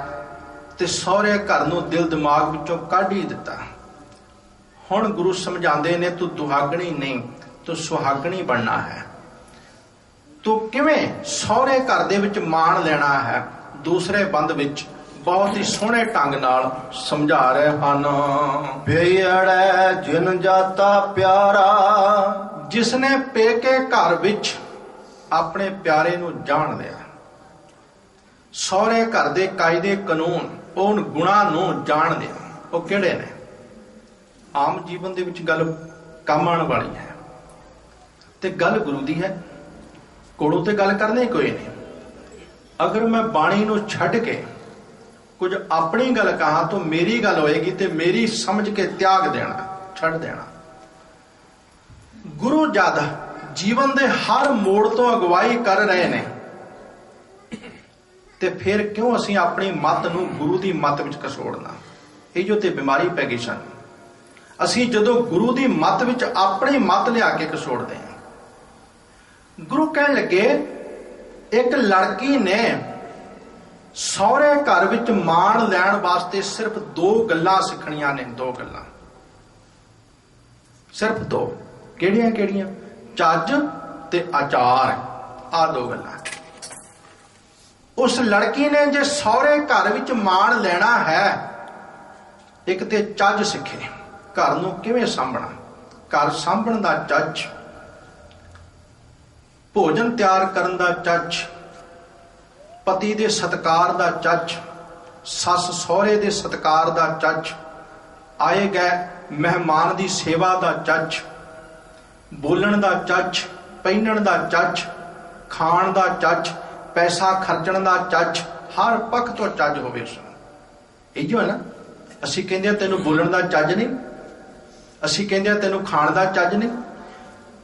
ਤੇ ਸਹੁਰੇ ਘਰ ਨੂੰ ਦਿਲ ਦਿਮਾਗ ਵਿੱਚੋਂ ਕੱਢ ਹੀ ਦਿੱਤਾ। ਹੁਣ ਗੁਰੂ ਸਮਝਾਉਂਦੇ ਨੇ ਤੂੰ ਦੁਹਾਗਣੀ ਨਹੀਂ, ਤੂੰ ਸੁਹਾਗਣੀ ਬਣਨਾ ਹੈ। ਤੂੰ ਕਿਵੇਂ ਸਹੁਰੇ ਘਰ ਦੇ ਵਿੱਚ ਮਾਣ ਲੈਣਾ ਹੈ, ਦੂਸਰੇ ਬੰਦ ਵਿੱਚ ਬਹੁਤ ਹੀ ਸੋਹਣੇ ਢੰਗ ਨਾਲ ਸਮਝਾ ਰਹੇ ਹਨ। ਪਿਆੜੈ ਜਿਨ ਜਾਤਾ ਪਿਆਰਾ, ਜਿਸ ਨੇ ਪੇਕੇ ਘਰ ਵਿੱਚ ਆਪਣੇ ਪਿਆਰੇ ਨੂੰ ਜਾਣ ਲਿਆ, ਸਹੁਰੇ ਘਰ ਦੇ ਕਾਇਦੇ ਕਾਨੂੰਨ ਉਹ ਗੁਣਾਂ ਨੂੰ ਜਾਣ ਲਿਆ। ਉਹ ਕਿਹੜੇ ਨੇ? ਆਮ ਜੀਵਨ ਦੇ ਵਿੱਚ ਗੱਲ ਕੰਮ ਆਉਣ ਵਾਲੀ ਹੈ ਤੇ ਗੱਲ ਗੁਰੂ ਦੀ ਹੈ, ਕੋਲੋਂ ਤੇ ਗੱਲ ਕਰਨੀ ਕੋਈ ਨਹੀਂ। ਅਗਰ ਮੈਂ ਬਾਣੀ ਨੂੰ ਛੱਡ ਕੇ ਕੁਝ ਆਪਣੀ ਗੱਲ ਕਹਾਂ ਤਾਂ ਮੇਰੀ ਗੱਲ ਹੋਏਗੀ ਤੇ ਮੇਰੀ ਸਮਝ ਕੇ ਤਿਆਗ ਦੇਣਾ, ਛੱਡ ਦੇਣਾ। ਗੁਰੂ ਜਦ ਜੀਵਨ ਦੇ ਹਰ ਮੋੜ ਤੋਂ ਅਗਵਾਈ ਕਰ ਰਹੇ ਨੇ ਤੇ ਫਿਰ ਕਿਉਂ ਅਸੀਂ ਆਪਣੀ ਮੱਤ ਨੂੰ ਗੁਰੂ ਦੀ ਮੱਤ ਵਿੱਚ ਕਸੋੜਨਾ? ਇਹ ਜੋ ਤੇ ਬਿਮਾਰੀ ਪੈ ਗਈ ਸਾਨੂੰ। ਅਸੀਂ ਜਦੋਂ ਗੁਰੂ ਦੀ ਮੱਤ ਵਿੱਚ ਆਪਣੀ ਮੱਤ ਲਿਆ ਕੇ ਕਸੋੜਦੇ ਹਾਂ। ਗੁਰੂ ਕਹਿਣ ਲੱਗੇ ਇੱਕ ਲੜਕੀ ਨੇ ਸਹੁਰੇ ਘਰ ਵਿੱਚ ਮਾਣ ਲੈਣ ਵਾਸਤੇ ਸਿਰਫ 2 ਗੱਲਾਂ ਸਿੱਖਣੀਆਂ ਨੇ। 2 ਗੱਲਾਂ, ਸਿਰਫ 2। ਕਿਹੜੀਆਂ ਕਿਹੜੀਆਂ? ਚੱਜ ਤੇ ਆਚਾਰ। ਆ 2 ਗੱਲਾਂ। ਉਸ ਲੜਕੀ ਨੇ ਜੇ ਸਹੁਰੇ ਘਰ ਵਿੱਚ ਮਾਣ ਲੈਣਾ ਹੈ, ਇੱਕ ਤੇ ਚੱਜ ਸਿੱਖੇ, ਘਰ ਨੂੰ ਕਿਵੇਂ ਸਾਂਭਣਾ, ਘਰ ਸਾਂਭਣ ਦਾ ਚੱਜ, ਭੋਜਨ ਤਿਆਰ ਕਰਨ ਦਾ ਚੱਜ, ਪਤੀ ਦੇ ਸਤਿਕਾਰ ਦਾ ਚੱਜ, ਸੱਸ ਸਹੁਰੇ ਦੇ ਸਤਿਕਾਰ ਦਾ ਚੱਜ, ਆਏ ਗਏ ਮਹਿਮਾਨ ਦੀ ਸੇਵਾ ਦਾ ਚੱਜ, ਬੋਲਣ ਦਾ ਚੱਜ, ਪਹਿਨਣ ਦਾ ਚੱਜ, ਖਾਣ ਦਾ ਚੱਜ, ਪੈਸਾ ਖਰਚਣ ਦਾ ਚੱਜ, ਹਰ ਪੱਖ ਤੋਂ ਚੱਜ ਹੋਵੇ ਉਸਨੂੰ। ਇਹ ਜੋ ਹੈ ਨਾ, ਅਸੀਂ ਕਹਿੰਦੇ ਆ ਤੈਨੂੰ ਬੋਲਣ ਦਾ ਚੱਜ ਨਹੀਂ, ਅਸੀਂ ਕਹਿੰਦੇ ਆ ਤੈਨੂੰ ਖਾਣ ਦਾ ਚੱਜ ਨਹੀਂ।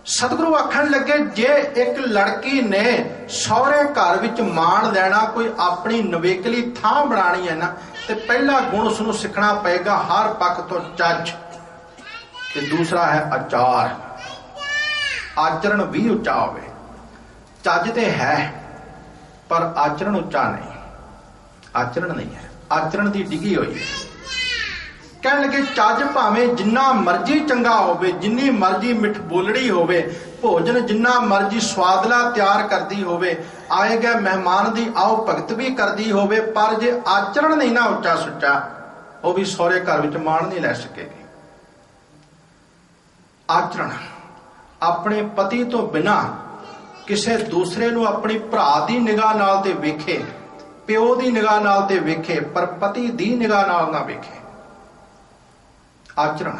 ਸਤਿਗੁਰੂ ਆਖਣ ਲੱਗੇ ਜੇ ਇੱਕ ਲੜਕੀ ਨੇ ਸਹੁਰੇ ਘਰ ਵਿੱਚ ਮਾਣ ਲੈਣਾ, ਕੋਈ ਆਪਣੀ ਨਵੇਕਲੀ ਥਾਂ ਬਣਾਣੀ ਹੈ ਨਾ, ਤੇ ਪਹਿਲਾ ਗੁਣ ਉਸਨੂੰ ਸਿੱਖਣਾ ਪਏਗਾ ਹਰ ਪੱਖ ਤੋਂ ਚੱਜ, ਤੇ ਦੂਸਰਾ ਹੈ ਆਚਾਰ। ਆਚਰਣ ਵੀ ਉੱਚਾ ਹੋਵੇ। ਚੱਜ ਤੇ ਹੈ ਪਰ ਆਚਰਣ ਉੱਚਾ ਨਹੀਂ, ਆਚਰਣ ਨਹੀਂ ਹੈ, ਆਚਰਣ ਦੀ ਡਿੱਗੀ ਹੋਈ ਹੈ। ਕਹਿਣ ਲੱਗੇ ਚੱਜ ਭਾਵੇਂ ਜਿੰਨਾ ਮਰਜ਼ੀ ਚੰਗਾ ਹੋਵੇ, ਜਿੰਨੀ ਮਰਜ਼ੀ ਮਿੱਠ ਬੋਲੜੀ ਹੋਵੇ, ਭੋਜਨ ਜਿੰਨਾ ਮਰਜ਼ੀ ਸਵਾਦਲਾ ਤਿਆਰ ਕਰਦੀ ਹੋਵੇ, ਆਏ ਗਏ ਮਹਿਮਾਨ ਦੀ ਆਓ ਭਗਤ ਵੀ ਕਰਦੀ ਹੋਵੇ, ਪਰ ਜੇ ਆਚਰਣ ਨਹੀਂ ਨਾ ਉੱਚਾ ਸੁੱਚਾ, ਉਹ ਵੀ ਸਹੁਰੇ ਘਰ ਵਿੱਚ ਮਾਣ ਨਹੀਂ ਲੈ ਸਕੇਗੀ। ਆਚਰਣ ਆਪਣੇ ਪਤੀ ਤੋਂ ਬਿਨਾਂ ਕਿਸੇ ਦੂਸਰੇ ਨੂੰ ਆਪਣੀ ਭਰਾ ਦੀ ਨਿਗਾਹ ਨਾਲ ਤੇ ਵੇਖੇ, ਪਿਓ ਦੀ ਨਿਗਾਹ ਨਾਲ ਤੇ ਵੇਖੇ, ਪਰ ਪਤੀ ਦੀ ਨਿਗਾਹ ਨਾਲ ਨਾ ਵੇਖੇ। ਆਚਰਣ।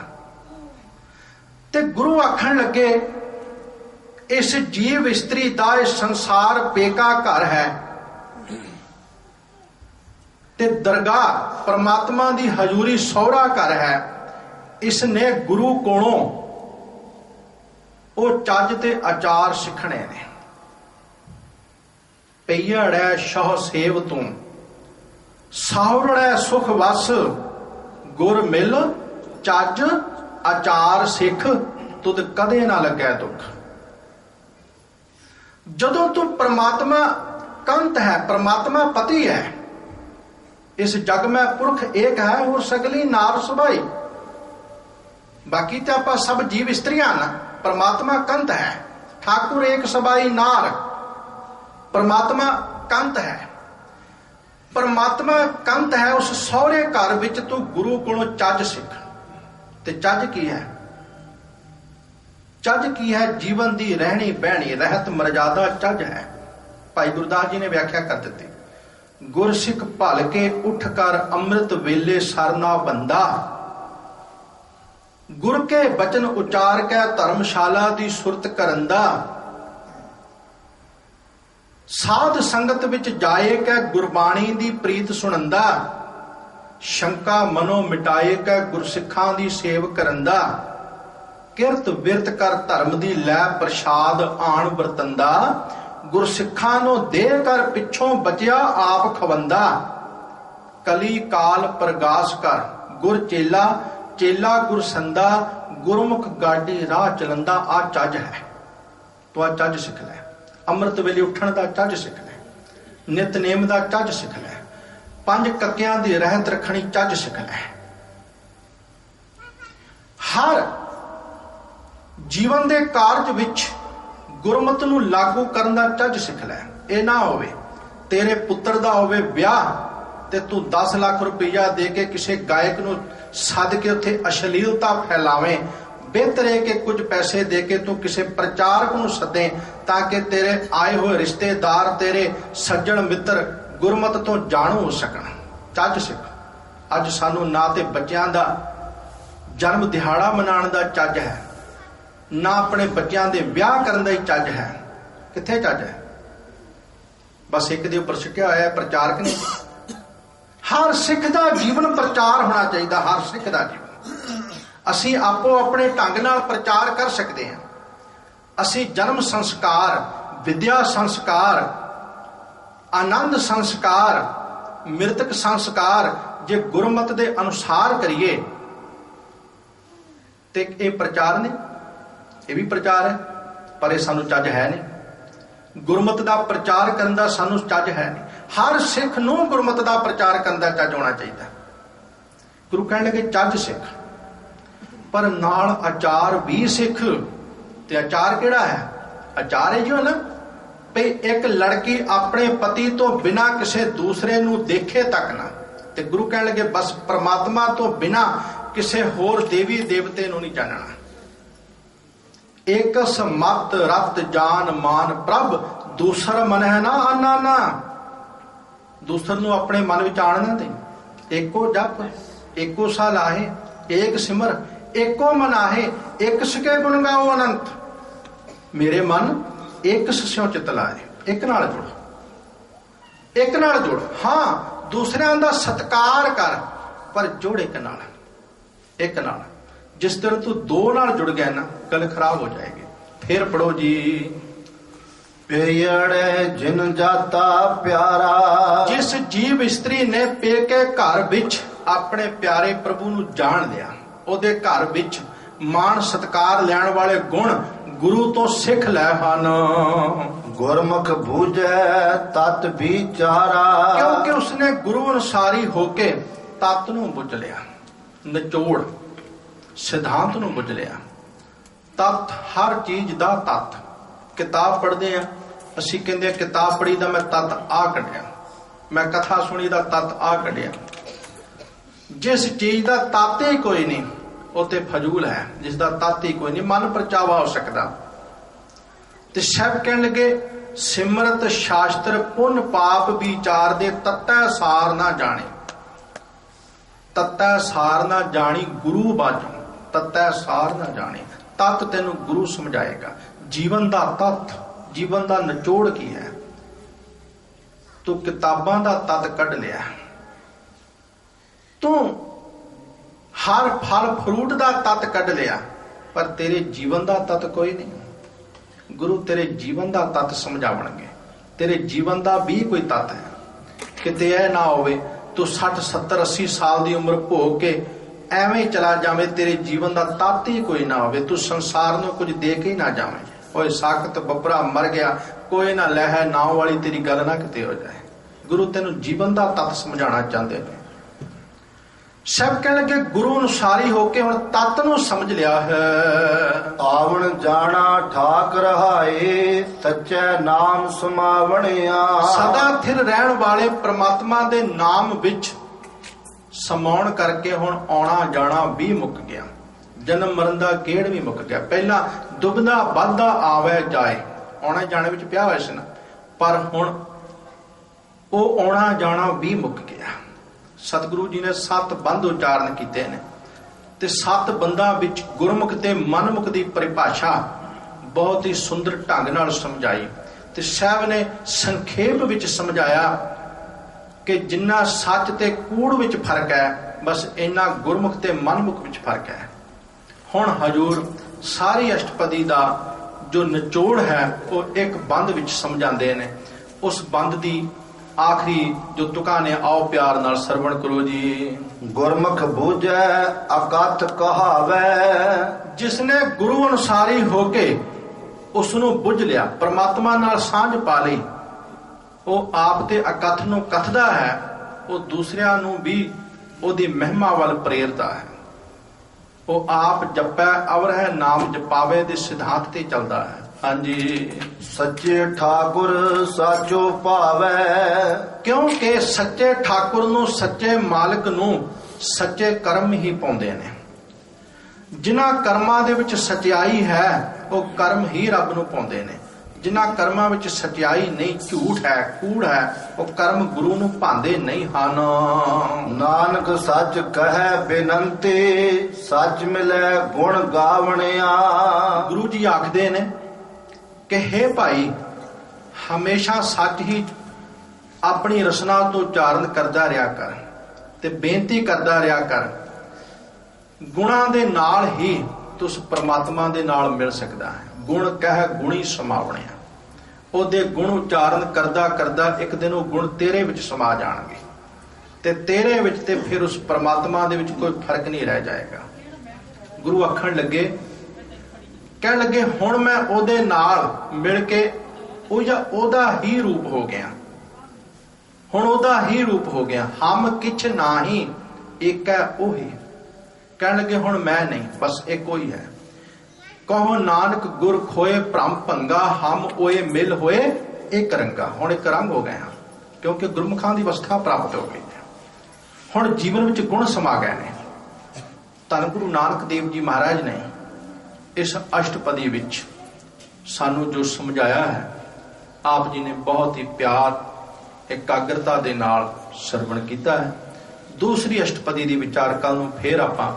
ਤੇ ਗੁਰੂ ਆਖਣ ਲੱਗੇ ਇਸ ਜੀਵ ਇਸਤਰੀ ਦਾ ਇਹ ਸੰਸਾਰ ਪੇਕਾ ਘਰ ਹੈ ਤੇ ਦਰਗਾਹ ਪਰਮਾਤਮਾ ਦੀ ਹਜ਼ੂਰੀ ਸਹੁਰਾ ਘਰ ਹੈ। ਇਸ ਨੇ ਗੁਰੂ ਕੋਲੋਂ ਉਹ ਚੱਜ ਤੇ ਆਚਾਰ ਸਿੱਖਣੇ ਨੇ। ਪਈੜੈ ਸ਼ਹ ਸੇਵ ਤੂੰ, ਸਾਵਰੜੈ ਸੁਖ ਵਸ, ਗੁਰ ਮਿਲ ਚੱਜ ਆਚਾਰ ਸਿੱਖ, ਤੁਧ ਕਦੇ ਨਾ ਲੱਗੈ ਦੁੱਖ। ਜਦੋਂ ਤੂੰ ਪਰਮਾਤਮਾ ਕੰਤ ਹੈ, ਪਰਮਾਤਮਾ ਪਤੀ ਹੈ, ਇਸ ਜਗ ਮੈਂ ਪੁਰਖ ਏਕ ਹੈ, ਹੋਰ ਸਗਲੀ ਨਾਰ ਸੁਭਾਈ। ਬਾਕੀ ਤੇ ਆਪਾਂ ਸਭ ਜੀਵ ਇਸਤਰੀਆਂ ਨਾ, ਪਰਮਾਤਮਾ ਕੰਤ ਹੈ। ਠਾकुर ਏਕ ਸਬਾਈ ਨਾਰ, ਪਰਮਾਤਮਾ ਕੰਤ ਹੈ। ਪਰਮਾਤਮਾ ਕੰਤ ਹੈ। ਉਸ ਸਹੁਰੇ ਘਰ ਵਿੱਚ ਤੂੰ ਗੁਰੂ ਕੋਲੋਂ ਚੱਜ ਸਿੱਖ। ਤੇ ਚੱਜ ਕੀ ਹੈ? ਚੱਜ ਕੀ ਹੈ? ਜੀਵਨ ਦੀ ਰਹਿਣੀ ਬਹਿਣੀ, ਰਹਿਤ ਮਰਜ਼ਾਦਾ ਚੱਜ ਹੈ। ਭਾਈ ਗੁਰਦਾਸ ਜੀ ਨੇ ਵਿਆਖਿਆ ਕਰ ਦਿੱਤੀ, ਗੁਰਸਿੱਖ ਭਲ ਕੇ ਉੱਠ ਕਰ ਅੰਮ੍ਰਿਤ ਵੇਲੇ ਸਰਨਾ ਬੰਦਾ, ਗੁਰ ਕੇ ਬਚਨ ਉਚਾਰ ਕੇ ਧਰਮਸ਼ਾਲਾ ਦੀ ਸੁਰਤ ਕਰੰਦਾ, ਸਾਧ ਸੰਗਤ ਵਿੱਚ ਜਾਏ ਕੇ ਗੁਰਬਾਣੀ ਦੀ ਪ੍ਰੀਤ ਸੁਣੰਦਾ, ਸ਼ੰਕਾ ਮਨੋਂ ਮਿਟਾਏ ਕੇ ਗੁਰਸਿੱਖਾਂ ਦੀ ਸੇਵ ਕਰੰਦਾ, ਕਿਰਤ ਬਿਰਤ ਕਰ ਧਰਮ ਦੀ ਲੈ ਪ੍ਰਸ਼ਾਦ ਆਣ ਵਰਤੰਦਾ, ਗੁਰਸਿੱਖਾਂ ਨੂੰ ਦੇ ਕਰ ਪਿੱਛੋਂ ਬਚਿਆ ਆਪ ਖਵੰਦਾ। ਕਲੀ ਕਾਲ ਪ੍ਰਗਾਸ ਕਰ ਗੁਰ ਚੇਲਾ, ਚੇਲਾ ਗੁਰਸੰਦਾ, ਗੁਰਮੁਖ ਗਾਡੀ ਰਾਹ ਚਲੰਦਾ। ਆ ਚੱਜ ਹੈ, ਤੂੰ ਆ ਚੱਜ ਸਿੱਖ ਲੈ। ਅੰਮ੍ਰਿਤ ਵੇਲੇ ਉੱਠਣ ਦਾ ਚੱਜ ਸਿੱਖ ਲੈ, ਨਿਤਨੇਮ ਦਾ ਚੱਜ ਸਿੱਖ ਲੈ, 5 ਕੱਕਿਆਂ ਦੀ ਰਹਿਤ ਰੱਖਣੀ ਚੱਜ ਸਿੱਖ ਲੈ। ਹਰ ਜੀਵਨ ਦੇ ਕਾਰਜ ਵਿੱਚ ਗੁਰਮਤਿ ਨੂੰ ਲਾਗੂ ਕਰਨ ਦਾ ਚੱਜ ਸਿੱਖ ਲੈ। ਇਹ ਨਾ ਹੋਵੇ ਤੇਰੇ ਪੁੱਤਰ ਦਾ ਹੋਵੇ ਵਿਆਹ ਤੇ ਤੂੰ 10 ਲੱਖ ਰੁਪਈਆ ਦੇ ਕੇ ਕਿਸੇ ਗਾਇਕ ਨੂੰ ਸੱਦ ਕੇ ਉੱਥੇ ਅਸ਼ਲੀਲਤਾ ਫੈਲਾਵੇਂ। ਬਿਹਤਰ ਹੈ ਕਿ ਕੁਝ ਪੈਸੇ ਦੇ ਕੇ ਤੂੰ ਕਿਸੇ ਪ੍ਰਚਾਰਕ ਨੂੰ ਸੱਦੇ ਤਾਂ ਕਿ ਤੇਰੇ ਆਏ ਹੋਏ ਰਿਸ਼ਤੇਦਾਰ, ਤੇਰੇ ਸੱਜਣ ਮਿੱਤਰ ਗੁਰਮਤਿ ਤੋਂ ਜਾਣੂ ਹੋ ਸਕਣ। ਚੱਜ ਸਿੱਖ। ਅੱਜ ਸਾਨੂੰ ਨਾ ਤੇ ਬੱਚਿਆਂ ਦਾ ਜਨਮ ਦਿਹਾੜਾ ਮਨਾਉਣ ਦਾ ਚੱਜ ਹੈ, ਨਾ ਆਪਣੇ ਬੱਚਿਆਂ ਦੇ ਵਿਆਹ ਕਰਨ ਦਾ ਹੀ ਚੱਜ ਹੈ। ਕਿੱਥੇ ਚੱਜ ਹੈ? ਬਸ ਇੱਕ ਦੇ ਉੱਪਰ ਸਿੱਟਿਆ ਹੋਇਆ ਪ੍ਰਚਾਰਕ ਨੇ। ਹਰ ਸਿੱਖ ਦਾ ਜੀਵਨ ਪ੍ਰਚਾਰ ਹੋਣਾ ਚਾਹੀਦਾ। ਹਰ ਸਿੱਖ ਦਾ ਜੀਵਨ ਅਸੀਂ ਆਪੋ ਆਪਣੇ ਢੰਗ ਨਾਲ ਪ੍ਰਚਾਰ ਕਰ ਸਕਦੇ ਹਾਂ। ਅਸੀਂ ਜਨਮ ਸੰਸਕਾਰ, ਵਿਦਿਆ ਸੰਸਕਾਰ, ਆਨੰਦ ਸੰਸਕਾਰ, ਮ੍ਰਿਤਕ ਸੰਸਕਾਰ ਜੇ ਗੁਰਮਤਿ ਦੇ ਅਨੁਸਾਰ ਕਰੀਏ ਤੇ ਇਹ ਪ੍ਰਚਾਰ ਨੇ, ਇਹ ਵੀ ਪ੍ਰਚਾਰ ਹੈ, ਪਰ ਇਹ ਸਾਨੂੰ ਚੱਜ ਹੈ ਨਹੀਂ। ਗੁਰਮਤਿ ਦਾ ਪ੍ਰਚਾਰ ਕਰਨ ਦਾ ਸਾਨੂੰ ਚੱਜ ਹੈ ਨਹੀਂ। ਹਰ ਸਿੱਖ ਨੂੰ ਗੁਰਮਤਿ ਦਾ ਪ੍ਰਚਾਰ ਕਰਨ ਦਾ ਚੱਜ ਹੋਣਾ ਚਾਹੀਦਾ। ਗੁਰੂ ਕਹਿਣ ਲੱਗੇ ਚੱਜ ਸਿੱਖ, ਪਰ ਨਾਲ ਆਚਾਰ ਵੀ ਸਿੱਖ। ਤੇ ਆਚਾਰ ਕਿਹੜਾ ਹੈ? ਆਚਾਰ ਇਹ ਜੋ ਨਾ ਵੀ ਇੱਕ ਲੜਕੀ ਆਪਣੇ ਪਤੀ ਤੋਂ ਬਿਨਾਂ ਕਿਸੇ ਦੂਸਰੇ ਨੂੰ ਦੇਖੇ ਤੱਕ ਨਾ। ਤੇ ਗੁਰੂ ਕਹਿਣ ਲੱਗੇ ਬਸ ਪ੍ਰਮਾਤਮਾ ਤੋਂ ਬਿਨਾਂ ਕਿਸੇ ਹੋਰ ਦੇਵੀ ਦੇਵਤੇ ਨੂੰ ਨਹੀਂ ਜਾਣਨਾ। ਇੱਕ ਸਮਤ ਰਤ ਜਾਨ ਮਾਨ ਪ੍ਰਭ, ਦੂਸਰ ਮਨ ਹੈ ਨਾ ਆਨਾ ਨਾ। ਦੂਸਰ ਨੂੰ ਆਪਣੇ ਮਨ ਵਿੱਚ ਆਣ ਨਾ ਦੇ। ਏਕੋ ਜਪ ਏਕੋ ਸਾ ਲਾਹੇ, ਏਕ ਸਿਮਰ ਏਕੋ ਮਨ ਆਹੇ, ਇੱਕ ਸਕੇ ਗੁਣ ਗਾਓ ਅਨੰਤ। ਮੇਰੇ ਮਨ ਇੱਕ ਸਿਉ ਚਿਤ ਲਾਏ। ਇੱਕ ਨਾਲ ਜੁੜ, ਇੱਕ ਨਾਲ ਜੁੜ। ਹਾਂ, ਦੂਸਰਿਆਂ ਦਾ ਸਤਿਕਾਰ ਕਰ, ਪਰ ਜੁੜ ਇੱਕ ਨਾਲ, ਇੱਕ ਨਾਲ। ਜਿਸ ਦਿਨ ਤੂੰ 2 ਨਾਲ ਜੁੜ ਗਿਆ ਨਾ, ਗੱਲ ਖਰਾਬ ਹੋ ਜਾਏਗੀ। ਫਿਰ ਪੜੋ ਜੀ। ਪੇੜੇ ਜਿਨ ਜਾਤਾ ਪਿਆਰਾ, ਜਿਸ ਜੀਵ ਇਸਤਰੀ ਨੇ ਪੇਕੇ ਘਰ ਵਿੱਚ ਆਪਣੇ ਪਿਆਰੇ ਪ੍ਰਭੂ ਨੂੰ ਜਾਣ ਲਿਆ, ਉਹਦੇ ਘਰ ਵਿੱਚ ਮਾਣ ਸਤਿਕਾਰ ਲੈਣ ਵਾਲੇ ਗੁਣ ਗੁਰੂ ਤੋਂ ਸਿੱਖ ਲੈ ਹਨ। ਗੁਰਮੁਖ ਬੂਝੈ ਤਤ ਵਿਚਾਰਾ, ਕਿਉਂਕਿ ਉਸਨੇ ਗੁਰੂ ਅਨੁਸਾਰੀ ਹੋ ਕੇ ਤਤ ਨੂੰ ਬੁੱਝ ਲਿਆ, ਨਿਚੋੜ ਸਿਧਾਂਤ ਨੂੰ ਬੁੱਝ ਲਿਆ। ਤਤ ਹਰ ਚੀਜ਼ ਦਾ ਤਤ। ਕਿਤਾਬ ਪੜ੍ਹਦੇ ਆ ਅਸੀਂ, ਕਹਿੰਦੇ ਆ ਕਿਤਾਬ ਪੜ੍ਹੀ ਦਾ ਮੈਂ ਤਤ ਆ ਕੱਢਿਆ, ਮੈਂ ਕਥਾ ਸੁਣੀ ਦਾ ਤਤ ਆ ਕੱਢਿਆ। ਜਿਸ ਚੀਜ਼ ਦਾ ਤਤ ਹੀ ਕੋਈ ਨਹੀਂ ਉਹ ਤੇ ਫਜ਼ੂਲ ਹੈ। ਜਿਸ ਦਾ ਤਤ ਹੀ ਕੋਈ ਨਹੀਂ, ਮਨ ਪਰਚਾਵਾ ਹੋ ਸਕਦਾ। ਤੇ ਸਾਹਿਬ ਕਹਿਣ ਲੱਗੇ ਸਿਮਰਤ ਸ਼ਾਸਤਰ ਪੁੰਨ ਪਾਪ ਵਿਚਾਰ ਦੇ, ਤਤੈ ਸਾਰ ਨਾ ਜਾਣੇ। ਤਤੈ ਸਾਰ ਨਾ ਜਾਣੀ ਗੁਰੂ ਬਾਝੋਂ, ਤਤੈ ਸਾਰ ਨਾ ਜਾਣੇ। ਤਤ ਤੈਨੂੰ ਗੁਰੂ ਸਮਝਾਏਗਾ। ਜੀਵਨ ਦਾ ਤਤ, ਜੀਵਨ ਦਾ ਨਿਚੋੜ ਕੀ ਹੈ? ਤੂੰ ਕਿਤਾਬਾਂ ਦਾ ਤਤ ਕੱਢ ਲਿਆ, ਤੂੰ ਹਰ ਫਲ ਫਰੂਟ ਦਾ ਤਤ ਕੱਢ ਲਿਆ, ਪਰ ਤੇਰੇ ਜੀਵਨ ਦਾ ਤਤ ਕੋਈ ਨਹੀਂ। ਗੁਰੂ ਤੇਰੇ ਜੀਵਨ ਦਾ ਤਤ ਸਮਝਾਵਣਗੇ। ਤੇਰੇ ਜੀਵਨ ਦਾ ਵੀ ਕੋਈ ਤਤ ਹੈ। ਕਿਤੇ ਇਹ ਨਾ ਹੋਵੇ ਤੂੰ 60 70 80 ਸਾਲ ਦੀ ਉਮਰ ਭੋਗ ਕੇ ਐਵੇਂ ਚਲਾ ਜਾਵੇਂ, ਤੇਰੇ ਜੀਵਨ ਦਾ ਤਤ ਹੀ ਕੋਈ ਨਾ ਹੋਵੇ। ਤੂੰ ਸੰਸਾਰ ਨੂੰ ਕੁਝ ਦੇ ਕੇ ਹੀ ਨਾ ਜਾਵੇਂ। ਓਏ ਸਾਖਤ ਬੱਬਰਾ ਮਰ ਗਿਆ, ਕੋਈ ਨਾ ਲਹਿ ਨਾਉ ਵਾਲੀ ਤੇਰੀ ਗੱਲ ਨਾ ਕਿਤੇ ਹੋ ਜਾਏ। ਗੁਰੂ ਤੈਨੂੰ ਜੀਵਨ ਦਾ ਤਤ ਸਮਝਾਉਣਾ ਚਾਹੁੰਦੇ ਨੇ। ਸਭ ਕਹਿਣ ਲੱਗੇ ਗੁਰੂ ਅਨੁਸਾਰੀ ਹੋ ਕੇ ਹੁਣ ਤਤ ਨੂੰ ਸਮਝ ਲਿਆ ਹੈ। ਆਵਣ ਜਾਣਾ ਠਾਕ ਰਹਾਏ, ਸੱਚੇ ਨਾਮ ਸਮਾਵਣਿਆ। ਸਦਾ ਥਿਰ ਰਹਿਣ ਵਾਲੇ ਪ੍ਰਮਾਤਮਾ ਦੇ ਨਾਮ ਵਿੱਚ ਸਮਾਉਣ ਕਰਕੇ ਹੁਣ ਆਉਣਾ ਜਾਣਾ ਵੀ ਮੁੱਕ ਗਿਆ। ਜਨਮ ਮਰਨ ਦਾ ਗੇੜ ਵੀ ਮੁੱਕ ਗਿਆ। ਪਹਿਲਾਂ ਦੁਬਦਾ ਵੱਧਦਾ ਆਵੇ ਜਾਏ, ਆਉਣਾ ਜਾਣੇ ਵਿੱਚ ਪਿਆ ਹੋਇਆ ਸੀ ਨਾ, ਪਰ ਹੁਣ ਉਹ ਆਉਣਾ ਜਾਣਾ ਵੀ ਮੁੱਕ ਗਿਆ। ਸਤਿਗੁਰੂ ਜੀ ਨੇ 7 ਬੰਦ ਉਚਾਰਨ ਕੀਤੇ ਨੇ ਤੇ 7 ਬੰਦਾਂ ਵਿੱਚ ਗੁਰਮੁਖ ਤੇ ਮਨਮੁਖ ਦੀ ਪਰਿਭਾਸ਼ਾ ਬਹੁਤ ਹੀ ਸੁੰਦਰ ਢੰਗ ਨਾਲ ਸਮਝਾਈ। ਤੇ ਸਾਹਿਬ ਨੇ ਸੰਖੇਪ ਵਿੱਚ ਸਮਝਾਇਆ ਕਿ ਜਿੰਨਾ ਸੱਚ ਤੇ ਕੂੜ ਵਿੱਚ ਫਰਕ ਹੈ, ਬਸ ਇੰਨਾ ਗੁਰਮੁਖ ਤੇ ਮਨਮੁਖ ਵਿੱਚ ਫਰਕ ਹੈ। ਹੁਣ ਹਜੂਰ ਸਾਰੀ ਅਸ਼ਟਪਦੀ ਦਾ ਜੋ ਨਿਚੋੜ ਹੈ ਉਹ ਇੱਕ ਬੰਦ ਵਿੱਚ ਸਮਝਾਉਂਦੇ ਨੇ। ਉਸ ਬੰਦ ਦੀ ਆਖਰੀ ਜੋ ਤੁਕਾਂ ਨੇ, ਆਓ ਪਿਆਰ ਨਾਲ ਸਰਵਣ ਕਰੋ ਜੀ। ਗੁਰਮੁਖ ਬੂਝੈ ਅਕਥ ਕਹਾਵੈ, ਜਿਸਨੇ ਗੁਰੂ ਅਨੁਸਾਰੀ ਹੋ ਕੇ ਉਸ ਨੂੰ ਬੁੱਝ ਲਿਆ, ਪਰਮਾਤਮਾ ਨਾਲ ਸਾਂਝ ਪਾ ਲਈ, ਉਹ ਆਪ ਤੇ ਅਕਥ ਨੂੰ ਕਥਦਾ ਹੈ, ਉਹ ਦੂਸਰਿਆਂ ਨੂੰ ਵੀ ਉਹਦੀ ਮਹਿਮਾ ਵੱਲ ਪ੍ਰੇਰਦਾ ਹੈ। ਉਹ ਆਪ ਜਪੈ ਅਵਰ ਹੈ ਨਾਮ ਜਪਾਵੇ ਦੇ ਸਿਧਾਂਤ ਤੇ ਚੱਲਦਾ ਹੈ। ਹਾਂਜੀ, ਸੱਚੇ ਠਾਕੁਰ ਸਾਚੋ ਭਾਵੈ, ਕਿਉਂਕਿ ਸੱਚੇ ਠਾਕੁਰ ਨੂੰ, ਸੱਚੇ ਮਾਲਕ ਨੂੰ ਸੱਚੇ ਕਰਮ ਹੀ ਪਾਉਂਦੇ ਨੇ। ਜਿਨ੍ਹਾਂ ਕਰਮਾਂ ਦੇ ਵਿੱਚ ਸਚਾਈ ਹੈ ਉਹ ਕਰਮ ਹੀ ਰੱਬ ਨੂੰ ਪਾਉਂਦੇ ਨੇ। ਜਿਨ੍ਹਾਂ ਕਰਮਾਂ ਵਿੱਚ ਸਚਾਈ ਨਹੀਂ, ਝੂਠ ਹੈ, ਕੂੜ ਹੈ, ਉਹ ਕਰਮ ਗੁਰੂ ਨੂੰ ਭਾਂਦੇ ਨਹੀਂ ਹਨ। ਨਾਨਕ ਸੱਚ ਕਹੈ ਬੇਨੰਤੀ, ਸੱਚ ਮਿਲੈ ਗੁਣ ਗਾਵਣਿਆ। ਗੁਰੂ ਜੀ ਆਖਦੇ ਨੇ ਕਿ ਹੇ ਭਾਈ, ਹਮੇਸ਼ਾ ਸੱਚ ਹੀ ਆਪਣੀ ਰਸਨਾ ਤੋਂ ਉਚਾਰਨ ਕਰਦਾ ਰਿਹਾ ਕਰ ਤੇ ਬੇਨਤੀ ਕਰਦਾ ਰਿਹਾ ਕਰ। ਗੁਣਾਂ ਦੇ ਨਾਲ ਹੀ ਤੁਸ ਪਰਮਾਤਮਾ ਦੇ ਨਾਲ ਮਿਲ ਸਕਦਾ ਹੈ। ਗੁਣ ਕਹਿ ਗੁਣੀ ਸਮਾਵਣਿਆ, ਉਹਦੇ ਗੁਣ ਉਚਾਰਨ ਕਰਦਾ ਕਰਦਾ ਇੱਕ ਦਿਨ ਉਹ ਗੁਣ ਤੇਰੇ ਵਿੱਚ ਸਮਾ ਜਾਣਗੇ ਤੇ ਤੇਰੇ ਵਿੱਚ ਤੇ ਫਿਰ ਉਸ ਪਰਮਾਤਮਾ ਦੇ ਵਿੱਚ ਕੋਈ ਫਰਕ ਨਹੀਂ ਰਹਿ ਜਾਏਗਾ। ਗੁਰੂ ਆਖਣ ਲੱਗੇ, ਕਹਿਣ ਲੱਗੇ, ਹੁਣ ਮੈਂ ਉਹਦੇ ਨਾਲ ਮਿਲ ਕੇ ਉਹਦਾ ਹੀ ਰੂਪ ਹੋ ਗਿਆ। ਹੁਣ ਉਹਦਾ ਹੀ ਰੂਪ ਹੋ ਗਿਆ। ਹਮ ਕਿਛ ਨਾਹੀ ਏਕੈ ਉਹੀ। ਕਹਿਣ ਲੱਗੇ ਹੁਣ ਮੈਂ ਨਹੀਂ, ਬਸ ਇੱਕੋ ਹੀ ਹੈ। ਕਹੋ ਨਾਨਕ ਗੁਰ ਖੋਏ ਭ੍ਰਮ ਭੰਗਾ, ਹਮ ਓਏ ਮਿਲ ਹੋਏ ਇੱਕ ਰੰਗਾ। ਹੁਣ ਇੱਕ ਰੰਗ ਹੋ ਗਏ ਹਾਂ, ਕਿਉਂਕਿ ਗੁਰਮੁਖਾਂ ਦੀ ਅਵਸਥਾ ਪ੍ਰਾਪਤ ਹੋ ਗਈ ਹੈ। ਹੁਣ ਜੀਵਨ ਵਿੱਚ ਗੁਣ ਸਮਾ ਗਏ ਨੇ। ਧੰਨ ਗੁਰੂ ਨਾਨਕ ਦੇਵ ਜੀ ਮਹਾਰਾਜ ਨੇ ਇਸ ਅਸ਼ਟਪਦੀ ਵਿੱਚ ਸਾਨੂੰ ਜੋ ਸਮਝਾਇਆ ਹੈ, ਆਪ ਜੀ ਨੇ ਬਹੁਤ ਹੀ ਪਿਆਰ, ਇਕਾਗਰਤਾ ਦੇ ਨਾਲ ਸਰਵਣ ਕੀਤਾ ਹੈ। ਦੂਸਰੀ ਅਸ਼ਟਪਦੀ ਦੀ ਵਿਚਾਰਕਾਂ ਨੂੰ ਫੇਰ ਆਪਾਂ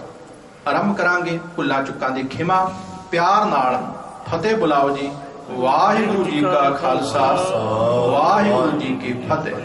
ਆਰੰਭ ਕਰਾਂਗੇ। ਭੁੱਲਾਂ ਚੁੱਕਾਂ ਦੀ ਖਿਮਾ, ਪਿਆਰ ਨਾਲ ਫਤਿਹ ਬੁਲਾਓ ਜੀ। ਵਾਹਿਗੁਰੂ ਜੀ ਕਾ ਖਾਲਸਾ, ਵਾਹਿਗੁਰੂ ਜੀ ਕੀ ਫਤਿਹ।